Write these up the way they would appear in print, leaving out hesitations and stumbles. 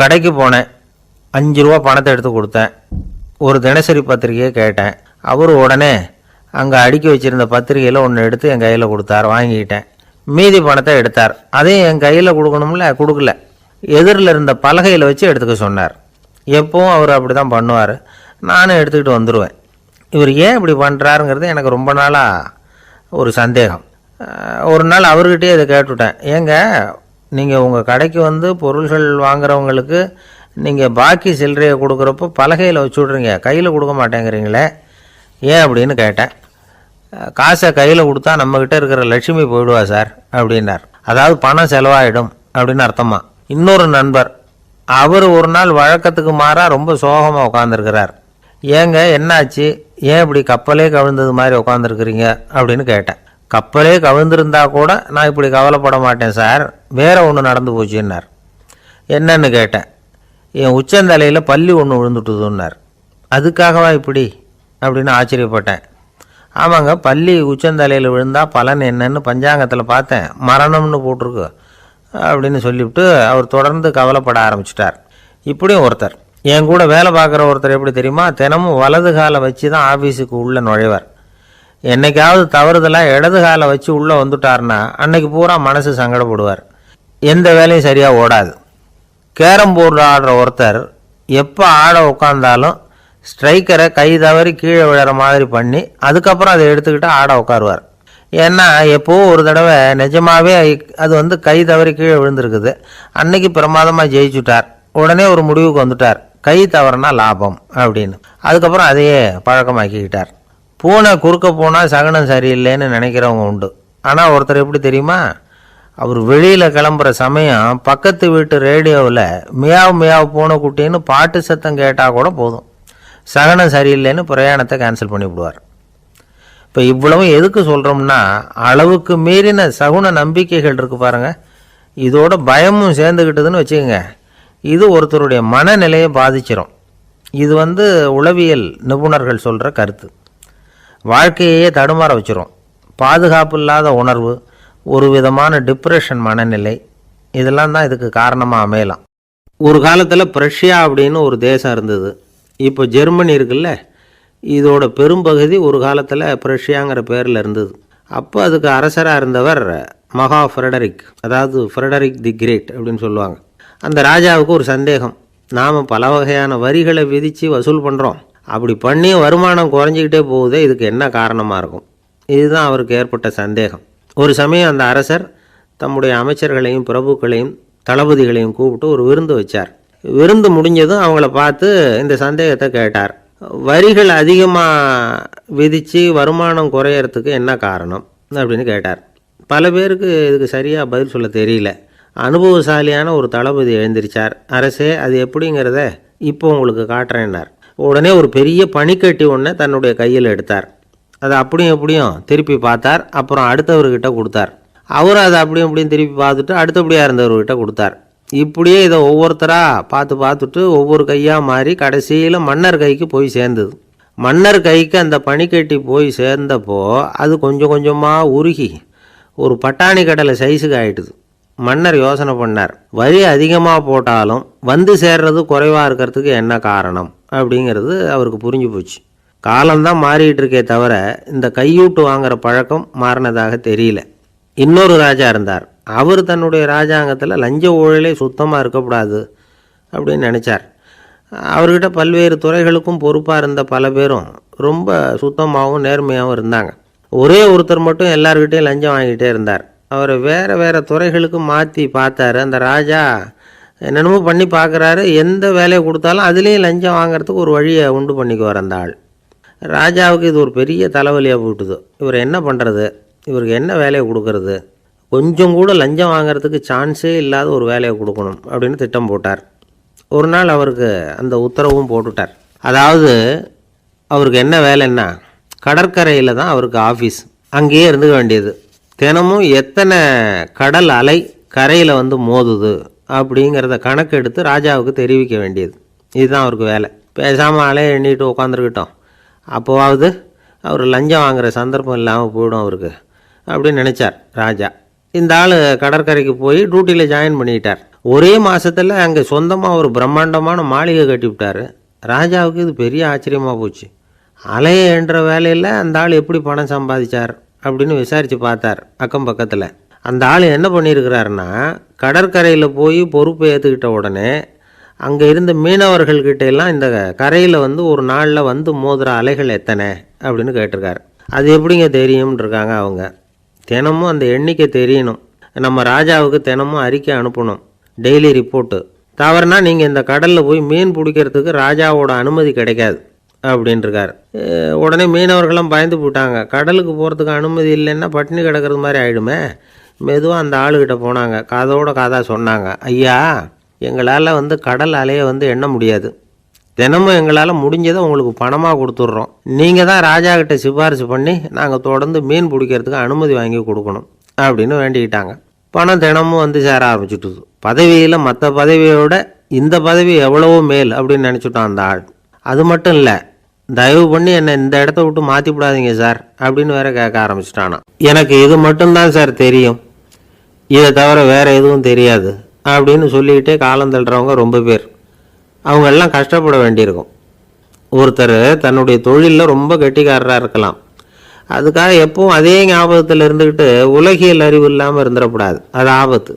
கடைக்கு போனேன், 5 ரூபா பணத்தை எடுத்து கொடுத்தேன். ஒரு தினசரி பத்திரிகையை கேட்டேன். அவர் உடனே அங்கே அடுக்கி வச்சுருந்த பத்திரிகையில் ஒன்று எடுத்து என் கையில் கொடுத்தார். வாங்கிக்கிட்டேன். மீதி பணத்தை எடுத்தார். அதையும் என் கையில் கொடுக்கணும்ல, கொடுக்கல. எதிரில் இருந்த பலகையில் வச்சு எடுத்துக்க சொன்னார். எப்பவும் அவர் அப்படி தான் பண்ணுவார். நானும் எடுத்துக்கிட்டு வந்துடுவேன். இவர் ஏன் இப்படி பண்ணுறாருங்கிறது எனக்கு ரொம்ப நாளாக ஒரு சந்தேகம். ஒரு நாள் அவர்கிட்டயே இதை கேட்டுவிட்டேன். ஏங்க, நீங்கள் உங்கள் கடைக்கு வந்து பொருள்கள் வாங்குறவங்களுக்கு நீங்கள் பாக்கி சில்லறையை கொடுக்குறப்போ பலகையில் வச்சு விட்றீங்க, கையில் கொடுக்க மாட்டேங்கிறீங்களே, ஏன் அப்படின்னு கேட்டேன். காசை கையில் கொடுத்தா நம்மக்கிட்ட இருக்கிற லட்சுமி போயிடுவா சார் அப்படின்னார். அதாவது பணம் செலவாயிடும் அப்படின்னு அர்த்தமா. இன்னொரு நண்பர், அவர் ஒரு நாள் வழக்கத்துக்கு மாறாக ரொம்ப சோகமாக உட்காந்துருக்கிறார். ஏங்க என்னாச்சு, ஏன் இப்படி கப்பலே கவிழ்ந்தது மாதிரி உட்காந்துருக்குறீங்க அப்படின்னு கேட்டேன். கப்பலே கவிழ்ந்திருந்தா கூட நான் இப்படி கவலைப்பட மாட்டேன் சார், வேற ஒன்று நடந்து போச்சுன்னார். என்னன்னு கேட்டேன். என் உச்சந்தலையில் பல்லி ஒன்று விழுந்துட்டுதுன்னார். அதுக்காகவா இப்படி அப்படின்னு ஆச்சரியப்பட்டேன். ஆமாங்க, பல்லி உச்சந்தலையில் விழுந்தால் பலன் என்னன்னு பஞ்சாங்கத்தில் பார்த்தேன், மரணம்னு போட்டிருக்கு அப்படின்னு சொல்லிவிட்டு அவர் தொடர்ந்து கவலைப்பட ஆரம்பிச்சிட்டார். இப்படியும் ஒருத்தர், என் கூட வேலை பார்க்குற ஒருத்தர் எப்படி தெரியுமா, தினமும் வலது காலை வச்சு தான் ஆஃபீஸுக்கு உள்ளே நுழைவார். என்னைக்காவது தவறுதலாக இடது காலை வச்சு உள்ளே வந்துட்டார்னா அன்னைக்கு பூரா மனசு சங்கடப்படுவார். எந்த வேலையும் சரியாக ஓடாது. கேரம் போர்டு ஆடுற ஒருத்தர் எப்போ ஆட உட்காந்தாலும் ஸ்ட்ரைக்கரை கை தவறி கீழே விழுற மாதிரி பண்ணி அதுக்கப்புறம் அதை எடுத்துக்கிட்டு ஆட உட்காருவார். ஏன்னா எப்போது ஒரு தடவை நிஜமாகவே அது வந்து கை தவறி கீழே விழுந்திருக்குது. அன்னைக்கு பிரமாதமாக ஜெயிச்சுட்டார். உடனே ஒரு முடிவுக்கு வந்துட்டார், கை தவறுனா லாபம் அப்படின்னு. அதுக்கப்புறம் அதையே பழக்கமாக்கிக்கிட்டார். பூனை குறுக்க போனால் சகனம் சரியில்லைன்னு நினைக்கிறவங்க உண்டு. ஆனால் ஒருத்தர் எப்படி தெரியுமா, அவர் வெளியில் கிளம்புற சமயம் பக்கத்து வீட்டு ரேடியோவில் மியாவ் மியாவ் பூனை குட்டின்னு பாட்டு சத்தம் கேட்டால் கூட போதும், சகனம் சரியில்லைன்னு பிரயாணத்தை கேன்சல் பண்ணிவிடுவார். இப்போ இவ்வளவும் எதுக்கு சொல்கிறோம்னா, அளவுக்கு மீறின சகுன நம்பிக்கைகள் இருக்குது பாருங்கள், இதோட பயமும் சேர்ந்துக்கிட்டதுன்னு வச்சுக்கோங்க, இது ஒருத்தருடைய மனநிலையை பாதிச்சிடும். இது வந்து உளவியல் நிபுணர்கள் சொல்கிற கருத்து. வாழ்க்கையே தடுமாற வச்சிரும். பாதுகாப்பு இல்லாத உணர்வு, ஒரு விதமான டிப்ரெஷன் மனநிலை, இதெல்லாம் தான் இதுக்கு காரணமாக அமையலாம். ஒரு காலத்தில் பிரஷ்யா அப்படின்னு ஒரு தேசம் இருந்தது. இப்போ ஜெர்மனி இருக்குல்ல, இதோட பெரும்பகுதி ஒரு காலத்தில் பிரஷ்யாங்கிற பேரில் இருந்தது. அப்போ அதுக்கு அரசராக இருந்தவர் மகா ஃப்ரெடரிக், அதாவது ஃப்ரெடரிக் தி கிரேட் அப்படின்னு சொல்லுவாங்க. அந்த ராஜாவுக்கு ஒரு சந்தேகம், நாம் பல வகையான வரிகளை விதித்து வசூல் பண்ணுறோம், அப்படி பண்ணி வருமானம் குறைஞ்சிக்கிட்டே போகுதே, இதுக்கு என்ன காரணமாக இருக்கும்? இதுதான் அவருக்கு ஏற்பட்ட சந்தேகம். ஒரு சமயம் அந்த அரசர் தம்முடைய அமைச்சர்களையும் பிரபுக்களையும் தளபதிகளையும் கூப்பிட்டு ஒரு விருந்து வச்சார். விருந்து முடிஞ்சதும் அவங்கள பார்த்து இந்த சந்தேகத்தை கேட்டார். வரிகள் அதிகமாக விதித்து வருமானம் குறையறதுக்கு என்ன காரணம் அப்படின்னு கேட்டார். பல பேருக்கு இதுக்கு சரியாக பதில் சொல்ல தெரியல. அனுபவசாலியான ஒரு தளபதி எழுந்திரிச்சார். அரசே, அது எப்படிங்கிறத இப்போ உங்களுக்கு காட்டுறேன்னார். உடனே ஒரு பெரிய பனிக்கட்டி ஒன்றை தன்னுடைய கையில் எடுத்தார். அதை அப்படியும் எப்படியும் திருப்பி பார்த்தார். அப்புறம் அடுத்தவர்கிட்ட கொடுத்தார். அவர் அதை அப்படியும் எப்படியும் திருப்பி பார்த்துட்டு அடுத்தபடியாக இருந்தவர்கிட்ட கொடுத்தார். இப்படியே இதை ஒவ்வொருத்தராக பார்த்துட்டு ஒவ்வொரு கையாக மாறி கடைசியில் மன்னர் கைக்கு போய் சேர்ந்தது. மன்னர் கைக்கு அந்த பனிக்கட்டி போய் சேர்ந்தப்போ அது கொஞ்சம் கொஞ்சமாக உருகி ஒரு பட்டாணி கடலை சைஸுக்கு ஆகிட்டுது. மன்னர் யோசனை பண்ணார், வரி அதிகமாக போட்டாலும் வந்து சேர்றது குறைவாக இருக்கிறதுக்கு என்ன காரணம் அப்படிங்கிறது அவருக்கு புரிஞ்சு போச்சு. காலம்தான் மாறிட்டு இருக்கே தவிர இந்த கையூட்டு வாங்குகிற பழக்கம் மாறினதாக தெரியல. இன்னொரு ராஜா இருந்தார். அவர் தன்னுடைய ராஜாங்கத்தில் லஞ்ச ஊழலே சுத்தமாக இருக்கக்கூடாது அப்படின்னு நினச்சார். அவர்கிட்ட பல்வேறு துறைகளுக்கும் பொறுப்பாக இருந்த பல பேரும் ரொம்ப சுத்தமாகவும் நேர்மையாகவும் இருந்தாங்க. ஒரே ஒருத்தர் மட்டும் எல்லார்கிட்டையும் லஞ்சம் வாங்கிட்டே இருந்தார். அவரை வேறு வேறு துறைகளுக்கு மாற்றி பார்த்தாரு. அந்த ராஜா என்னென்னமோ பண்ணி பார்க்குறாரு. எந்த வேலையை கொடுத்தாலும் அதுலேயும் லஞ்சம் வாங்கிறதுக்கு ஒரு வழியை உண்டு பண்ணிக்குவார் அந்த ஆள். ராஜாவுக்கு இது ஒரு பெரிய தலைவலியாக போட்டுது. இவர் என்ன பண்ணுறது, இவருக்கு என்ன வேலையை கொடுக்கறது, கொஞ்சம் கூட லஞ்சம் வாங்கிறதுக்கு சான்ஸே இல்லாத ஒரு வேலையை கொடுக்கணும் அப்படின்னு திட்டம் போட்டார். ஒரு நாள் அவருக்கு அந்த உத்தரவும் போட்டுட்டார். அதாவது அவருக்கு என்ன வேலைன்னா, கடற்கரையில் தான் அவருக்கு ஆஃபீஸ், அங்கேயே இருந்துக்க வேண்டியது. தினமும் எத்தனை கடல் அலை கரையில் வந்து மோதுது அப்படிங்கிறத கணக்கெடுத்து ராஜாவுக்கு தெரிவிக்க வேண்டியது. இதுதான் அவருக்கு வேலை. பேசாமல் அலையை எண்ணிட்டு உட்காந்துருக்கிட்டோம், அப்போவாவது அவர் லஞ்சம் வாங்குகிற சந்தர்ப்பம் இல்லாமல் போயிடும் அவருக்கு அப்படின்னு நினச்சார் ராஜா. இந்த ஆள் கடற்கரைக்கு போய் டியூட்டியில் ஜாயின் பண்ணிட்டார். ஒரே மாதத்தில் அங்கே சொந்தமாக ஒரு பிரம்மாண்டமான மாளிகை கட்டிவிட்டார். ராஜாவுக்கு இது பெரிய ஆச்சரியமாக போச்சு. அலைய என்ற வேலையில் அந்த ஆள் எப்படி பணம் சம்பாதிச்சார் அப்படின்னு விசாரித்து பார்த்தார் அக்கம் பக்கத்தில். அந்த ஆள் என்ன பண்ணியிருக்கிறாருன்னா, கடற்கரையில் போய் பொறுப்பை ஏற்றுக்கிட்ட உடனே அங்கே இருந்த மீனவர்கள்கிட்ட எல்லாம் இந்த கரையில் ஒரு நாளில் மோதுகிற அலைகள் எத்தனை அப்படின்னு கேட்டிருக்காரு. அது எப்படிங்க தெரியும்னு இருக்காங்க அவங்க. தினமும் அந்த எண்ணிக்கை தெரியணும். நம்ம ராஜாவுக்கு தினமும் அறிக்கை அனுப்பணும், டெய்லி ரிப்போர்ட்டு. தவறுனா நீங்கள் இந்த கடலில் போய் மீன் பிடிக்கிறதுக்கு ராஜாவோட அனுமதி கிடைக்காது அப்படின்ட்டுருக்காரு. உடனே மீனவர்களும் பயந்து போட்டாங்க. கடலுக்கு போகிறதுக்கு அனுமதி இல்லைன்னா பட்டினி கிடக்கிறது மாதிரி ஆகிடுமே. மெதுவாக அந்த ஆளுகிட்ட போனாங்க, காதோட காதாக சொன்னாங்க, ஐயா எங்களால் கடல் அலையை எண்ண முடியாது. தினமும் எங்களால் முடிஞ்சதை உங்களுக்கு பணமாக கொடுத்துட்றோம். நீங்கள் தான் ராஜா கிட்ட சிபாரிசு பண்ணி நாங்கள் தொடர்ந்து மீன் பிடிக்கிறதுக்கு அனுமதி வாங்கி கொடுக்கணும் அப்படின்னு வேண்டிக்கிட்டாங்க. பணம் தினமும் சேர ஆரம்பிச்சுட்டுது. பதவியில் மற்ற பதவியோட இந்த பதவி எவ்வளவோ மேல் அப்படின்னு நினச்சிட்டோம் அந்த ஆள். அது மட்டும் இல்லை, தயவு பண்ணி என்னை இந்த இடத்த விட்டு மாற்றி விடாதீங்க சார் அப்படின்னு வேற கேட்க ஆரம்பிச்சிட்டானா. எனக்கு இது மட்டும்தான் சார் தெரியும், இதை தவிர வேறு எதுவும் தெரியாது அப்படின்னு சொல்லிக்கிட்டே காலம் தள்ளுறவங்க ரொம்ப பேர். அவங்க எல்லாம் கஷ்டப்பட வேண்டியிருக்கும். ஒருத்தர் தன்னுடைய தொழிலில் ரொம்ப கெட்டிக்காரராக இருக்கலாம். அதுக்காக எப்பவும் அதே ஞாபகத்தில் இருந்துக்கிட்டு உலகியல் அறிவு இல்லாமல் இருந்துடக்கூடாது, அது ஆபத்து.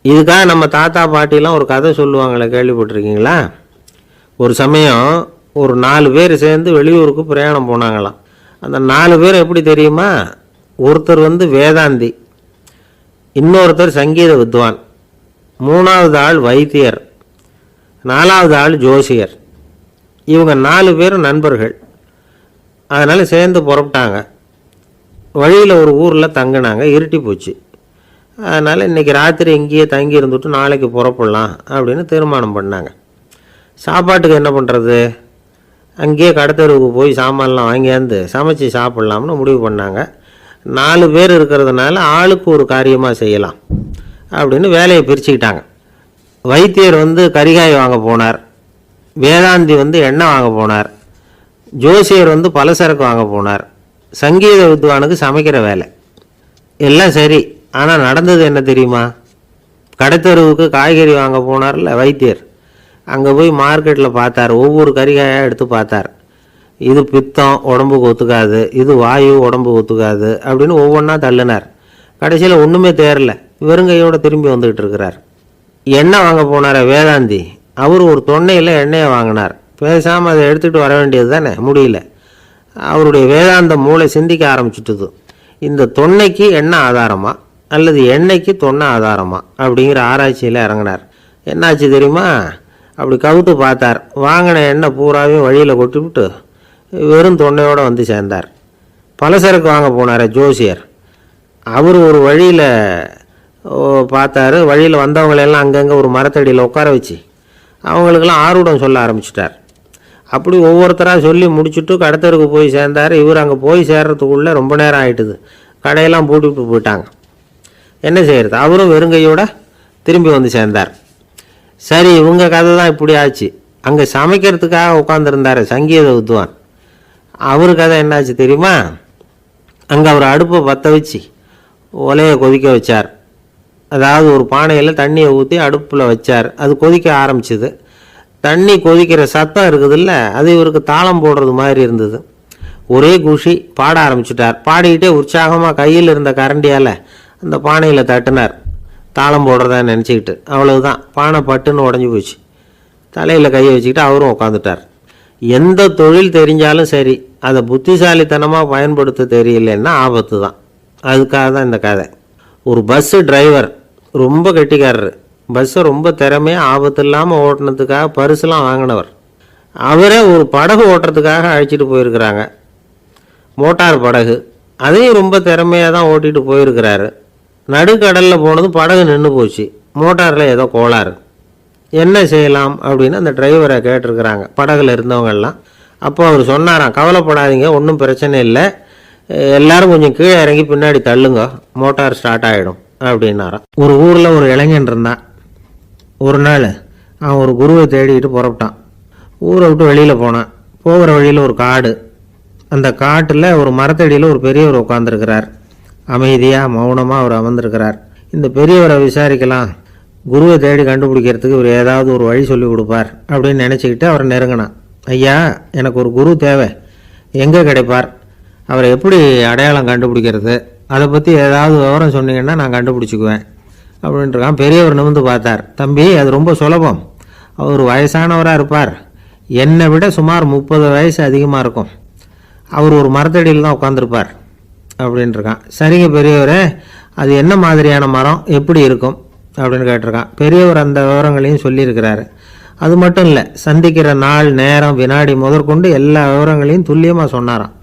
இதுக்காக நம்ம தாத்தா பாட்டிலாம் ஒரு கதை சொல்லுவாங்களே, கேள்விப்பட்டிருக்கீங்களா? ஒரு சமயம் ஒரு 4 பேர் சேர்ந்து வெளியூருக்கு பிரயாணம் போனாங்களாம். அந்த 4 பேர் எப்படி தெரியுமா? ஒருத்தர் வேதாந்தி, இன்னொருத்தர் சங்கீத வித்வான், 3வது ஆள் வைத்தியர், 4வது ஆள் ஜோசியர். இவங்க 4 பேரும் நண்பர்கள். அதனால் சேர்ந்து புறப்பட்டாங்க. வழியில் ஒரு ஊரில் தங்கினாங்க. இருட்டி போச்சு. அதனால் இன்றைக்கி ராத்திரி இங்கேயே தங்கி இருந்துட்டு நாளைக்கு புறப்படலாம் அப்படின்னு தீர்மானம் பண்ணாங்க. சாப்பாட்டுக்கு என்ன பண்ணுறது? அங்கேயே கடத்தெருவுக்கு போய் சாமான்லாம் வாங்கியாந்து சமைச்சு சாப்பிட்லாம்னு முடிவு பண்ணாங்க. 4 பேர் இருக்கிறதுனால ஆளுக்கு ஒரு காரியமாக செய்யலாம் அப்படின்னு வேலையை பிரிச்சுக்கிட்டாங்க. வைத்தியர் கரிகாய் வாங்க போனார், வேதாந்தி எண்ணெய் வாங்க போனார், ஜோசியர் பலசரக்கு வாங்க போனார், சங்கீத வித்வானுக்கு சமைக்கிற வேலை. எல்லாம் சரி, ஆனால் நடந்தது என்ன தெரியுமா? கடைத்தெருவுக்கு காய்கறி வாங்க போனார்ல வைத்தியர், அங்கே போய் மார்க்கெட்டில் பார்த்தார். ஒவ்வொரு கரிகாயாக எடுத்து பார்த்தார். இது பித்தம், உடம்புக்கு ஒத்துக்காது, இது வாயு, உடம்புக்கு ஒத்துக்காது அப்படின்னு ஒவ்வொன்றா தள்ளினார். கடைசியில் ஒன்றுமே தேரல, வெறுங்கையோடு திரும்பி வந்துக்கிட்டு இருக்கிறார். எண்ணெய் வாங்க போனார் வேதாந்தி, அவர் ஒரு தொன்னையில் எண்ணெயை வாங்கினார். பேசாமல் அதை எடுத்துகிட்டு வர வேண்டியது தானே, முடியல. அவருடைய வேதாந்த மூளை சிந்திக்க ஆரம்பிச்சுட்டுது. இந்த தொன்னைக்கு எண்ணெய் ஆதாரமா அல்லது எண்ணெய்க்கு தொன்னை ஆதாரமா அப்படிங்கிற ஆராய்ச்சியில் இறங்கினார். என்னாச்சு தெரியுமா? அப்படி கவுத்து பார்த்தார். வாங்கின எண்ணெய் பூராவையும் வழியில் கொட்டிவிட்டு வெறும் தொன்னையோடு சேர்ந்தார். பலசரக்கு வாங்க போனார் ஜோசியர், அவர் ஒரு வழியில் பார்த்தாரு. வழியில் வந்தவங்களெல்லாம் அங்கங்கே ஒரு மரத்தடியில் உட்கார வச்சு அவங்களுக்கெல்லாம் ஆர்வம் சொல்ல ஆரம்பிச்சிட்டார். அப்படி ஒவ்வொருத்தராக சொல்லி முடிச்சுட்டு கடத்தருக்கு போய் சேர்ந்தார். இவர் அங்கே போய் சேர்றதுக்குள்ளே ரொம்ப நேரம் ஆகிட்டுது. கடையெல்லாம் பூட்டிவிட்டு போயிட்டாங்க. என்ன செய்கிறது? அவரும் வெறுங்கையோடு திரும்பி சேர்ந்தார். சரி, இவங்க கதை தான் இப்படி ஆச்சு. அங்கே சமைக்கிறதுக்காக உட்காந்துருந்தார் சங்கீத வித்வான், அவர் கதை என்னாச்சு தெரியுமா? அங்கே அவர் அடுப்பை பற்ற வச்சு ஒலையை கொதிக்க வச்சார். அதாவது ஒரு பானையில் தண்ணியை ஊற்றி அடுப்பில் வச்சார். அது கொதிக்க ஆரம்பிச்சிது. தண்ணி கொதிக்கிற சத்தம் இருக்குதுல்ல, அது இவருக்கு தாளம் போடுறது மாதிரி இருந்தது. ஒரே குஷி, பாட ஆரம்பிச்சிட்டார். பாடிக்கிட்டே உற்சாகமாக கையில் இருந்த கரண்டியால் அந்த பானையில் தட்டினார், தாளம் போடுறதா நினச்சிக்கிட்டு. அவ்வளவுதான், பானை பட்டுன்னு உடஞ்சி போச்சு. தலையில் கையை வச்சுக்கிட்டு அவரும் உட்காந்துட்டார். எந்த தொழில் தெரிஞ்சாலும் சரி, அதை புத்திசாலித்தனமாக பயன்படுத்த தெரியலன்னா ஆபத்து தான். அதுக்காக தான் இந்த கதை. ஒரு பஸ்ஸு டிரைவர் ரொம்ப கெட்டிக்காரர். பஸ்ஸை ரொம்ப திறமையாக ஆபத்து இல்லாமல் ஓட்டினதுக்காக பரிசுலாம் வாங்கினவர். அவரே ஒரு படகு ஓட்டுறதுக்காக அழைச்சிட்டு போயிருக்கிறாங்க, மோட்டார் படகு. அதையும் ரொம்ப திறமையாக தான் ஓட்டிகிட்டு போயிருக்கிறாரு. நடுக்கடலில் போனதும் படகு நின்று போச்சு. மோட்டாரில் ஏதோ கோளாறு. என்ன செய்யலாம் அப்படின்னு அந்த டிரைவரை கேட்டிருக்கிறாங்க படகுல இருந்தவங்கெல்லாம். அப்போ அவர் சொன்னாராம், கவலைப்படாதீங்க, ஒன்றும் பிரச்சனை இல்லை, எல்லாரும் கொஞ்சம் கீழே இறங்கி பின்னாடி தள்ளுங்க, மோட்டார் ஸ்டார்ட் ஆகிடும் அப்படின்னாராம். ஒரு ஊரில் ஒரு இளைஞன் இருந்தான். ஒரு நாள் அவன் ஒரு குருவை தேடிக்கிட்டு புறப்பட்டான். ஊரை விட்டு வெளியில் போனான். போகிற வழியில் ஒரு காடு. அந்த காட்டில் ஒரு மரத்தடியில் ஒரு பெரியவர் உட்காந்துருக்கிறார். அமைதியாக மௌனமாக அவர் அமர்ந்திருக்கிறார். இந்த பெரியவரை விசாரிக்கலாம், குருவை தேடி கண்டுபிடிக்கிறதுக்கு இவர் ஏதாவது ஒரு வழி சொல்லி கொடுப்பார் அப்படின்னு நினச்சிக்கிட்டு அவரை நெருங்கினான். ஐயா, எனக்கு ஒரு குரு தேவை, எங்கே கிடைப்பார், அவரை எப்படி அடையாளம் கண்டுபிடிக்கிறது, அதை பற்றி ஏதாவது விவரம் சொன்னீங்கன்னா நான் கண்டுபிடிச்சிக்குவேன் அப்படின்ட்டுருக்கான். பெரியவர் நிமிர்ந்து பார்த்தார். தம்பி, அது ரொம்ப சுலபம். அவர் வயசானவராக இருப்பார், என்னை விட சுமார் 30 வயசு அதிகமாக இருக்கும். அவர் ஒரு மரத்தடியில் தான் உட்காந்துருப்பார் அப்படின்ட்டுருக்கான். சரிங்க பெரியவரே, அது என்ன மாதிரியான மரம், எப்படி இருக்கும் அப்படின்னு கேட்டிருக்கான். பெரியவர் அந்த விவரங்களையும் சொல்லியிருக்கிறாரு. அது மட்டும் இல்லை, சந்திக்கிற நாள், நேரம், வினாடி முதற்கொண்டு எல்லா விவரங்களையும் துல்லியமாக சொன்னாராம்.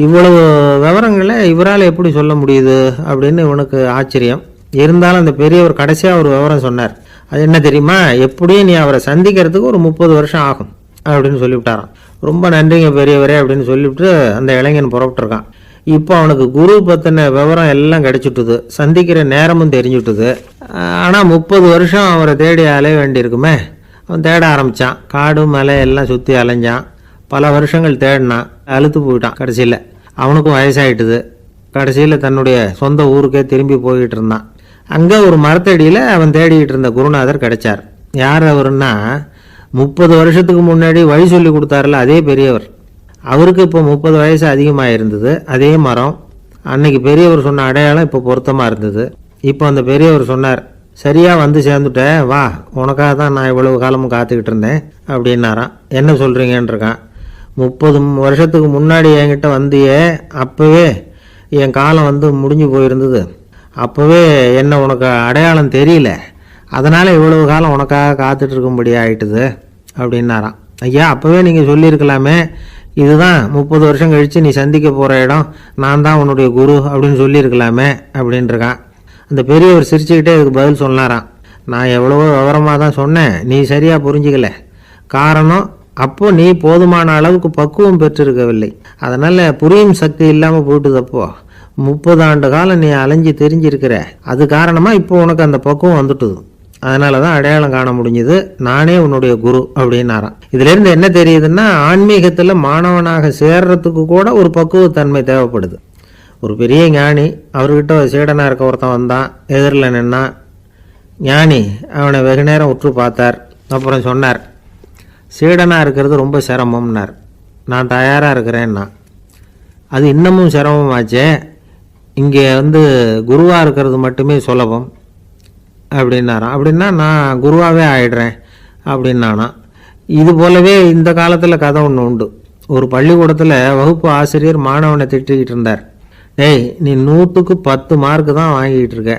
இவ்வளவு விவரங்களை இவரால் எப்படி சொல்ல முடியுது அப்படின்னு இவனுக்கு ஆச்சரியம். இருந்தாலும் அந்த பெரியவர் கடைசியாக ஒரு விவரம் சொன்னார். அது என்ன தெரியுமா, எப்படியும் நீ அவரை சந்திக்கிறதுக்கு ஒரு 30 வருஷம் ஆகும் அப்படின்னு சொல்லிவிட்டாராம். ரொம்ப நன்றிங்க பெரியவரே அப்படின்னு சொல்லிவிட்டு அந்த இளைஞன் புறப்பட்டுருக்கான். இப்போ அவனுக்கு குரு பற்றின விவரம் எல்லாம் கிடைச்சிட்டுது, சந்திக்கிற நேரமும் தெரிஞ்சுட்டுது. ஆனால் 30 வருஷம் அவரை தேடி அலைய வேண்டியிருக்குமே. அவன் தேட ஆரம்பித்தான். காடு மலை எல்லாம் சுற்றி அலைஞ்சான். பல வருஷங்கள் தேடினான், அழுத்து போயிட்டான். கடைசியில் அவனுக்கும் வயசாகிட்டுது. கடைசியில் தன்னுடைய சொந்த ஊருக்கே திரும்பி போய்கிட்டு இருந்தான். அங்கே ஒரு மரத்தடியில் அவன் தேடிக்கிட்டு இருந்த குருநாதர் கிடைச்சார். யார் அவருன்னா, 30 வருஷத்துக்கு முன்னாடி வழி சொல்லி கொடுத்தாருல அதே பெரியவர். அவருக்கு இப்போ 30 வயசு அதிகமாக இருந்தது. அதே மரம், அன்னைக்கு பெரியவர் சொன்ன அடையாளம் இப்போ பொருத்தமாக இருந்தது. இப்போ அந்த பெரியவர் சொன்னார், சரியாக வந்து சேர்ந்துட்டேன், வா, உனக்காக தான் நான் இவ்வளவு காலமும் காத்துக்கிட்டு இருந்தேன் அப்படின்னாராம். என்ன சொல்கிறீங்கன்றிருக்கான். 30 வருஷத்துக்கு முன்னாடி என்கிட்ட வந்தியே, அப்போவே என் காலம் வந்து முடிஞ்சு போயிருந்தது. அப்போவே என்ன உனக்கு அடையாளம் தெரியல, அதனால் இவ்வளவு காலம் உனக்காக காத்துட்டு இருக்கும்படி ஆயிட்டுது அப்படின்னாராம். ஐயா, அப்போவே நீங்கள் சொல்லியிருக்கலாமே, இதுதான் 30 வருஷம் கழித்து நீ சந்திக்க போகிற இடம், நான் தான் உன்னுடைய குரு அப்படின்னு சொல்லியிருக்கலாமே அப்படின்ட்டுருக்கான். அந்த பெரியவர் சிரிச்சுக்கிட்டே இதுக்கு பதில் சொன்னாராம். நான் எவ்வளவோ விவரமாக தான் சொன்னேன், நீ சரியாக புரிஞ்சிக்கல. காரணம், அப்போ நீ போதுமான அளவுக்கு பக்குவம் பெற்றிருக்கவில்லை, அதனால் புரியும் சக்தி இல்லாமல் போயிட்டுதப்போ 30 ஆண்டு காலம் நீ அலைஞ்சி தெரிஞ்சிருக்கிற. அது காரணமாக இப்போ உனக்கு அந்த பக்குவம் வந்துட்டுது, அதனால தான் அடையாளம் காண முடிஞ்சுது, நானே உன்னுடைய குரு அப்படின்னாராம். இதுலேருந்து என்ன தெரியுதுன்னா, ஆன்மீகத்தில் மாணவனாக சேர்றதுக்கு கூட ஒரு பக்குவத்தன்மை தேவைப்படுது. ஒரு பெரிய ஞானி, அவர்கிட்ட சீடனாக இருக்க ஒருத்தன் வந்தான், எதிரில் நின்னான். ஞானி அவனை வெகு நேரம் உற்று பார்த்தார். அப்புறம் சொன்னார், சீடனாக இருக்கிறது ரொம்ப சிரமம்னார். நான் தயாராக இருக்கிறேன்னா. அது இன்னமும் சிரமமாச்சே, இங்கே வந்து குருவாக இருக்கிறது மட்டுமே சுலபம் அப்படின்னாராம். அப்படின்னா நான் குருவாகவே ஆயிடுறேன் அப்படின்னானா. இது போலவே இந்த காலத்தில் கதை ஒன்று உண்டு. ஒரு பள்ளிக்கூடத்தில் வகுப்பு ஆசிரியர் மாணவனை திட்டிக்கிட்டு இருந்தார். டேய், நீ 100க்கு 10 மார்க்கு தான் வாங்கிக்கிட்டு இருக்க,